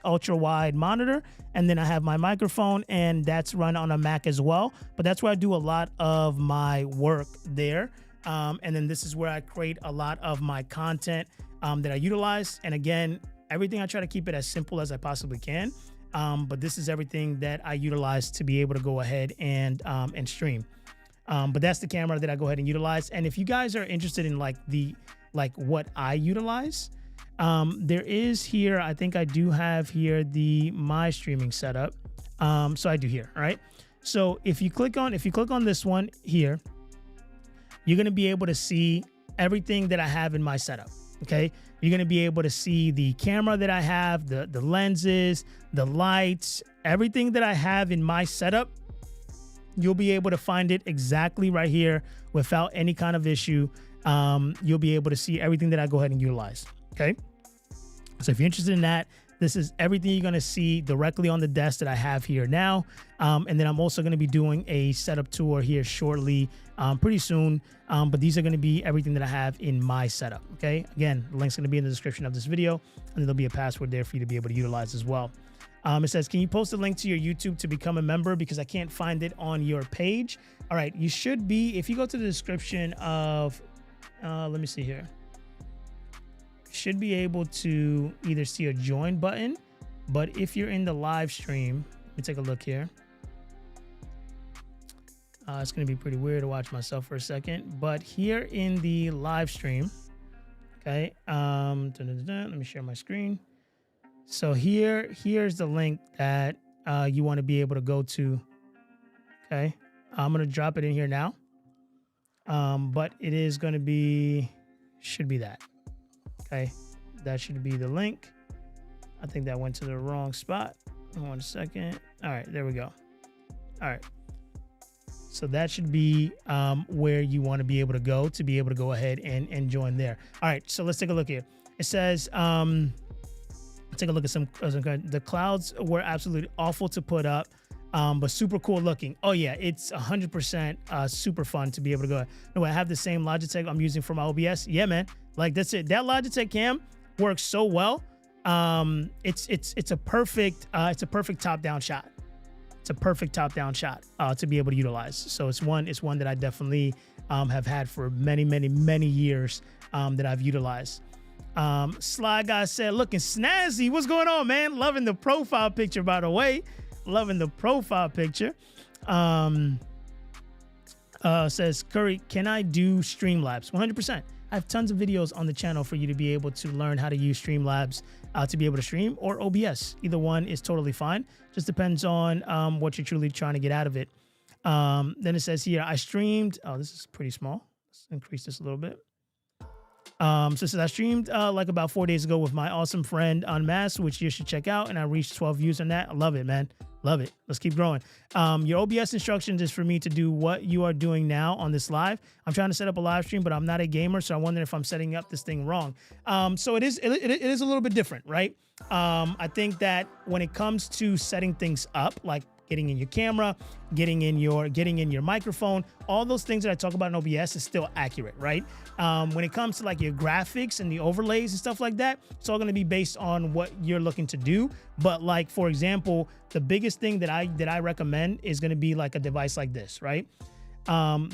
Speaker 1: ultra wide monitor, and then I have my microphone, and that's run on a Mac as well. But that's where I do a lot of my work there. And then this is where I create a lot of my content that I utilize. And again, everything I try to keep it as simple as I possibly can. But this is everything that I utilize to be able to go ahead and stream. But that's the camera that I go ahead and utilize. And if you guys are interested in what I utilize, there is here, I think I do have here my streaming setup. So I do here, all right? So if you click on this one here, you're going to be able to see everything that I have in my setup. Okay. You're going to be able to see the camera that I have, the lenses, the lights, everything that I have in my setup. You'll be able to find it exactly right here without any kind of issue. You'll be able to see everything that I go ahead and utilize. Okay. So if you're interested in that, this is everything you're going to see directly on the desk that I have here now. And then I'm also going to be doing a setup tour here shortly, pretty soon. But these are going to be everything that I have in my setup. Okay. Again, the link's going to be in the description of this video, and there'll be a password there for you to be able to utilize as well. It says, can you post a link to your YouTube to become a member? Because I can't find it on your page. All right. You should be, if you go to the description of, let me see here. Should be able to either see a join button, but if you're in the live stream, let me take a look here. It's going to be pretty weird to watch myself for a second, but here in the live stream, okay, let me share my screen. So here's the link that you want to be able to go to. Okay, I'm going to drop it in here now, but it is going to be, should be that. Okay, that should be the link. I think that went to the wrong spot. 1 second. All right, there we go. All right. So that should be where you want to be able to go ahead and join there. All right, so let's take a look here. It says, take a look at the clouds were absolutely awful to put up, but super cool looking. Oh yeah, it's 100% super fun to be able to go. No, I have the same Logitech I'm using for my OBS. Yeah, man. Like that's it. That Logitech cam works so well. It's a perfect top-down shot. It's a perfect top-down shot to be able to utilize. So it's one that I definitely have had for many years that I've utilized. Sly Guy said, looking snazzy. What's going on, man? Loving the profile picture, by the way. Loving the profile picture. Says Curry, can I do Streamlabs? 100%. I have tons of videos on the channel for you to be able to learn how to use Streamlabs to be able to stream, or OBS. Either one is totally fine. Just depends on what you're truly trying to get out of it. Then it says here, I streamed. Oh, this is pretty small. Let's increase this a little bit. So it says I streamed like about 4 days ago with my awesome friend Unmasked, which you should check out. And I reached 12 views on that. I love it, man. Love it. Let's keep growing. Your OBS instructions is for me to do what you are doing now on this live. I'm trying to set up a live stream, but I'm not a gamer, so I wonder if I'm setting up this thing wrong. So it is a little bit different, right? I think that when it comes to setting things up, like getting in your camera, getting in your microphone, all those things that I talk about in OBS is still accurate, right? When it comes to like your graphics and the overlays and stuff like that, it's all going to be based on what you're looking to do. But like, for example, the biggest thing that I recommend is going to be like a device like this, right?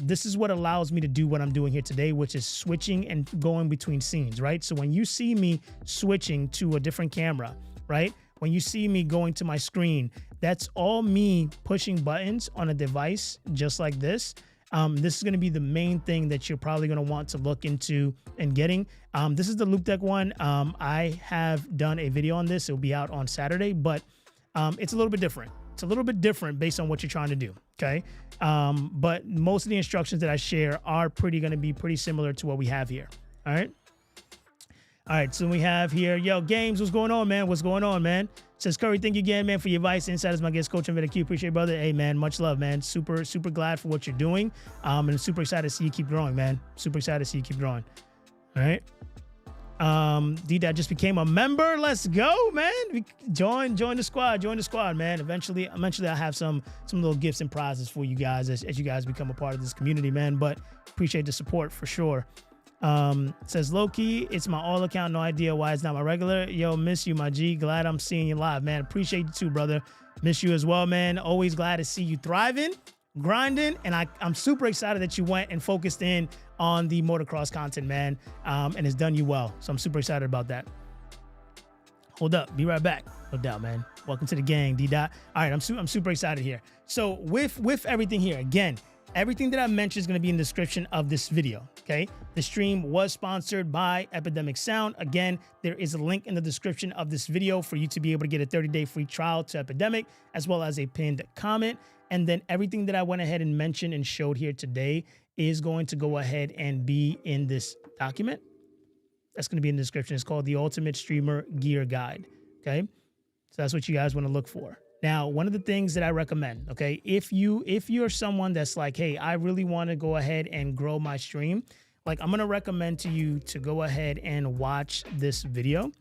Speaker 1: this is what allows me to do what I'm doing here today, which is switching and going between scenes, right? So when you see me switching to a different camera, right? When you see me going to my screen, that's all me pushing buttons on a device just like this. This is going to be the main thing that you're probably going to want to look into and getting. This is the Loop Deck one. I have done a video on this. It'll be out on Saturday, but it's a little bit different. It's a little bit different based on what you're trying to do, okay? But most of the instructions that I share are going to be pretty similar to what we have here, all right? All right, so we have here, yo, Games, what's going on, man? What's going on, man? Says, Curry, thank you again, man, for your advice. Inside is my guest coach and VidQ. Appreciate it, brother. Hey, man, much love, man. Super glad for what you're doing. And I'm super excited to see you keep growing, man. Super excited to see you keep growing. All right. D-Dad just became a member. Let's go, man. Join the squad, man. Eventually I'll have some little gifts and prizes for you guys as you guys become a part of this community, man. But appreciate the support for sure. Says Loki, it's my all account, no idea why it's not my regular. Yo, miss you, my G. Glad I'm seeing you live, man. Appreciate you too, brother. Miss you as well, man. Always glad to see you thriving, grinding, and I'm super excited that you went and focused in on the motocross content, man. And it's done you well. So I'm super excited about that. Hold up, be right back. No doubt, man. Welcome to the gang, D-Dot. All right, I'm super excited here. So with everything here, again, everything that I mentioned is going to be in the description of this video, okay? The stream was sponsored by Epidemic Sound. Again, there is a link in the description of this video for you to be able to get a 30-day free trial to Epidemic, as well as a pinned comment. And then everything that I went ahead and mentioned and showed here today is going to go ahead and be in this document. That's going to be in the description. It's called the Ultimate Streamer Gear Guide, okay? So that's what you guys want to look for. Now, one of the things that I recommend, okay, if you're someone that's like, hey, I really want to go ahead and grow my stream, like I'm going to recommend to you to go ahead and watch this video,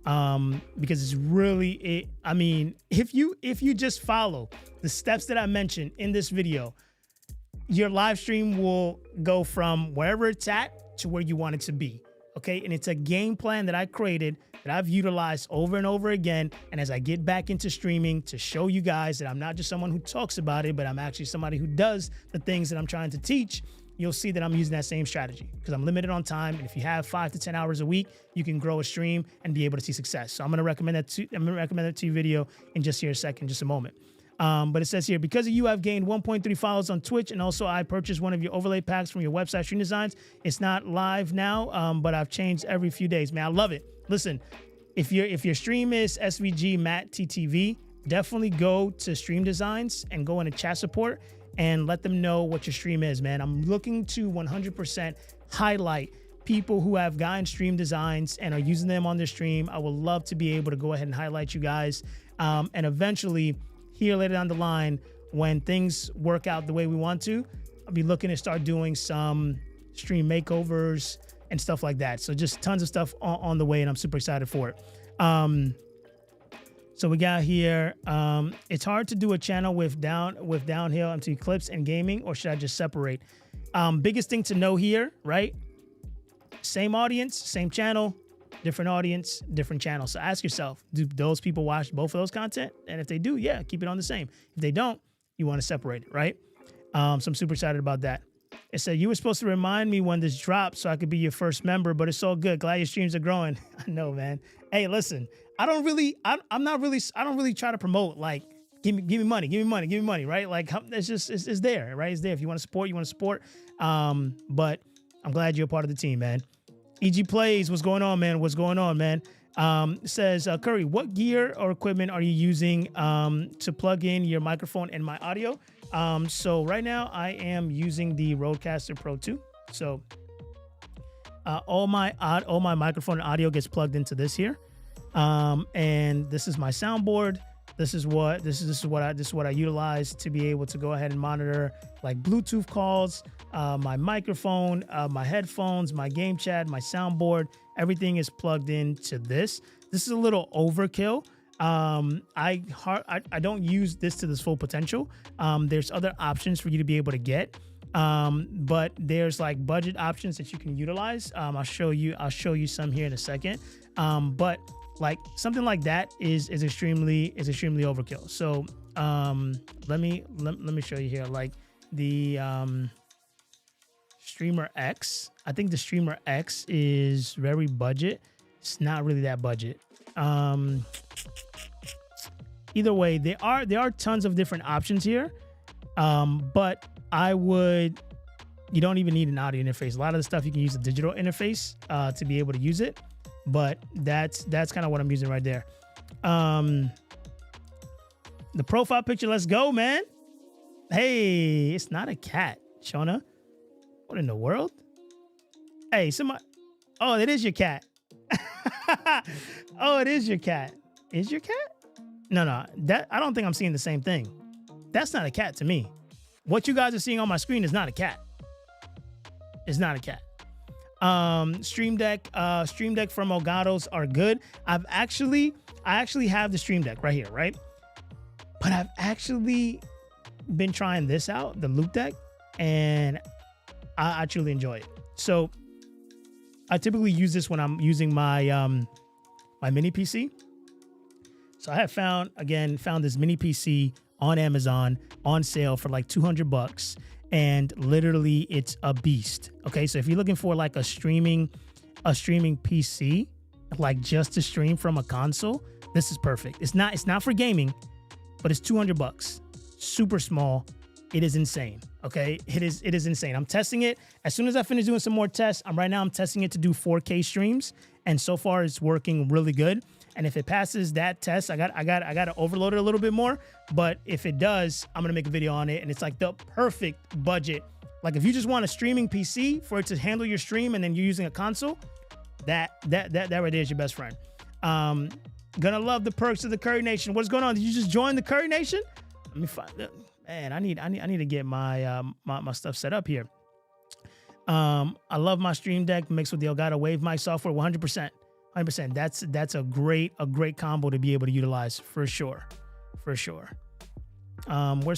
Speaker 1: because it's really, I mean, if you just follow the steps that I mentioned in this video, your live stream will go from wherever it's at to where you want it to be. Okay, and it's a game plan that I created that I've utilized over and over again. And as I get back into streaming to show you guys that I'm not just someone who talks about it, but I'm actually somebody who does the things that I'm trying to teach, you'll see that I'm using that same strategy because I'm limited on time. And if you have 5 to 10 hours a week, you can grow a stream and be able to see success. So I'm going to recommend that to you video in just here a second, just a moment. But it says here, because of you, I've gained 1.3 followers on Twitch, and also I purchased one of your overlay packs from your website stream designs. It's not live now, but I've changed every few days. Man, I love it. Listen, if your stream is SVG Matt TTV, definitely go to Stream Designs and go into chat support and let them know what your stream is, man. I'm looking to 100% highlight people who have gotten stream designs and are using them on their stream. I would love to be able to go ahead and highlight you guys, and eventually here later down the line, when things work out the way we want to, I'll be looking to start doing some stream makeovers and stuff like that. So just tons of stuff on the way, and I'm super excited for it. So we got here, it's hard to do a channel with downhill into clips and gaming, or should I just separate? Biggest thing to know here, right? Same audience, same channel, different audience, different channel. So ask yourself, do those people watch both of those content? And if they do, yeah, keep it on the same. If they don't, you want to separate it, right? So I'm super excited about that. It said, you were supposed to remind me when this drops so I could be your first member, but it's all good. Glad your streams are growing. I know, man. Hey, listen, I don't really try to promote like, give me money, right? Like it's there, right? It's there. If you want to support, you want to support. But I'm glad you're a part of the team, man. EG Plays, what's going on, man? What's going on, man? It says, Curry, what gear or equipment are you using to plug in your microphone and my audio? So right now I am using the Rodecaster Pro 2. So all my microphone and audio gets plugged into this here. And this is my soundboard. This is what I utilize to be able to go ahead and monitor like Bluetooth calls, my microphone, my headphones, my game chat, my soundboard. Everything is plugged into this. This is a little overkill. I don't use this to this full potential. There's other options for you to be able to get. But there's like budget options that you can utilize. I'll show you some here in a second. But like something like that is extremely overkill. So let me show you here. Like the Streamer X. I think the Streamer X is very budget. It's not really that budget. Either way, there are tons of different options here. But you don't even need an audio interface. A lot of the stuff you can use a digital interface to be able to use it. But that's kind of what I'm using right there. The profile picture, let's go, man. Hey, it's not a cat, Shona. What in the world? Hey, somebody. Oh, it is your cat. Oh, it is your cat. Is your cat? No. That I don't think I'm seeing the same thing. That's not a cat to me. What you guys are seeing on my screen is not a cat. It's not a cat. Stream Deck from Elgatos are good. I actually have the Stream Deck right here, right? But I've actually been trying this out, the Loop Deck, and I truly enjoy it. So I typically use this when I'm using my my mini PC. So I have found this mini PC on Amazon on sale for like $200, and literally it's a beast. Okay, so if you're looking for like a streaming PC, like just to stream from a console, this is perfect. It's not for gaming, but it's $200. Super small. It is insane. Okay, it is insane. I'm testing it. As soon as I finish doing some more tests, I'm testing it to do 4K streams, and so far it's working really good. And if it passes that test, I got to overload it a little bit more. But if it does, I'm gonna make a video on it, and it's like the perfect budget. Like if you just want a streaming PC for it to handle your stream, and then you're using a console, that right there is your best friend. Gonna love the perks of the Curry Nation. What's going on? Did you just join the Curry Nation? Let me find. Man, I need to get my my stuff set up here. I love my Stream Deck mixed with the Elgato Wave mic software. 100%. That's a great combo to be able to utilize for sure. Where's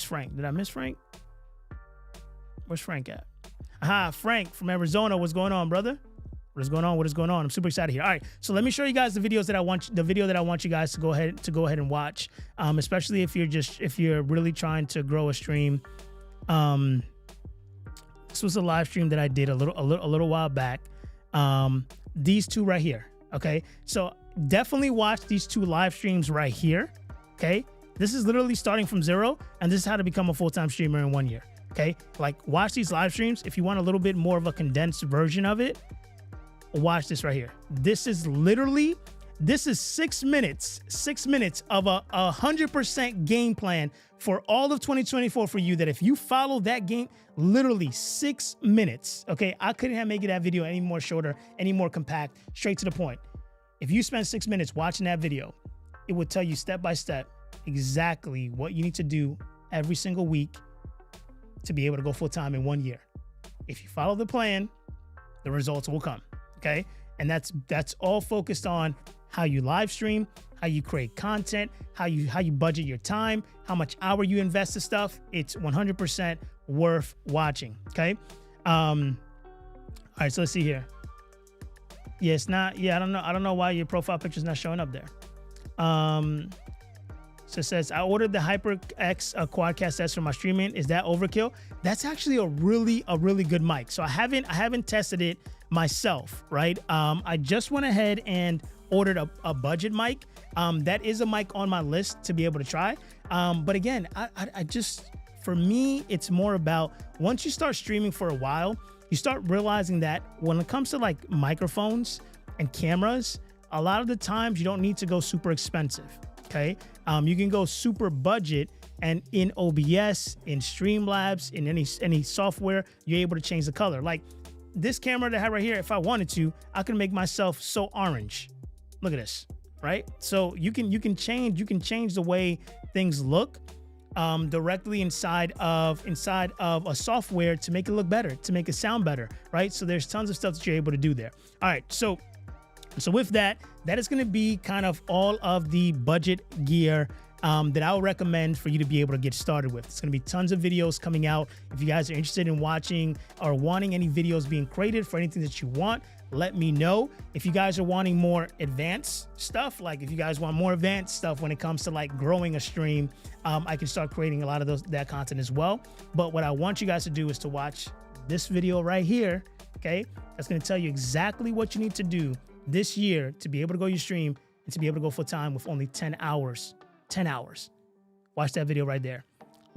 Speaker 1: Frank? Did I miss Frank? Where's Frank at? Aha, Frank from Arizona. What's going on, brother? What is going on? I'm super excited here. All right, so let me show you guys the video that I want you guys to go ahead and watch. Especially if you're really trying to grow a stream. This was a live stream that I did a little while back. These two right here. Okay, so definitely watch these two live streams right here. Okay, this is literally starting from zero, and this is how to become a full-time streamer in 1 year. Okay, like watch these live streams. If you want a little bit more of a condensed version of it, watch this right here. This is 6 minutes of a 100% game plan for all of 2024 for you, that if you follow that game, literally 6 minutes. Okay, I couldn't have made that video any more shorter, any more compact, straight to the point. If you spend 6 minutes watching that video, it would tell you step by step exactly what you need to do every single week to be able to go full time in 1 year. If you follow the plan, the results will come. Okay, and that's all focused on how you live stream, how you create content, how you budget your time, how much hour you invest in stuff. It's 100% worth watching. Okay. All right, so let's see here. Yeah, it's not. Yeah, I don't know why your profile picture is not showing up there. So it says, I ordered the HyperX Quadcast S for my streaming. Is that overkill? That's actually a really good mic. So I haven't tested it myself, right? I just went ahead and ordered a budget mic. That is a mic on my list to be able to try. But again, I just, for me, it's more about once you start streaming for a while, you start realizing that when it comes to like microphones and cameras, a lot of the times you don't need to go super expensive. Okay, you can go super budget, and in OBS, in Streamlabs, in any software, you're able to change the color. Like this camera that I have right here, if I wanted to, I can make myself so orange. Look at this, right? So you can change the way things look directly inside of a software to make it look better, to make it sound better, right? So there's tons of stuff that you're able to do there. All right, so with that is going to be kind of all of the budget gear that I would recommend for you to be able to get started with. It's going to be tons of videos coming out. If you guys are interested in watching or wanting any videos being created for anything that you want, let me know. If you guys are wanting more advanced stuff, like if you guys want more advanced stuff when it comes to like growing a stream, I can start creating a lot of that content as well. But what I want you guys to do is to watch this video right here, okay? That's going to tell you exactly what you need to do this year to be able to go your stream and to be able to go full time with only 10 hours. 10 hours. Watch that video right there.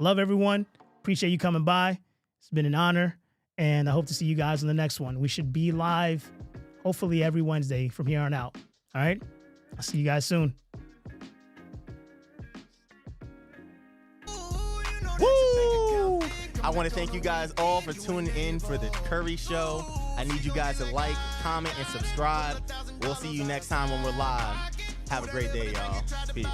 Speaker 1: Love everyone. Appreciate you coming by. It's been an honor. And I hope to see you guys on the next one. We should be live, hopefully every Wednesday from here on out. All right? I'll see you guys soon.
Speaker 2: Woo! I want to thank you guys all for tuning in for the Curry Show. I need you guys to like, comment, and subscribe. We'll see you next time when we're live. Have a great day, y'all. Peace.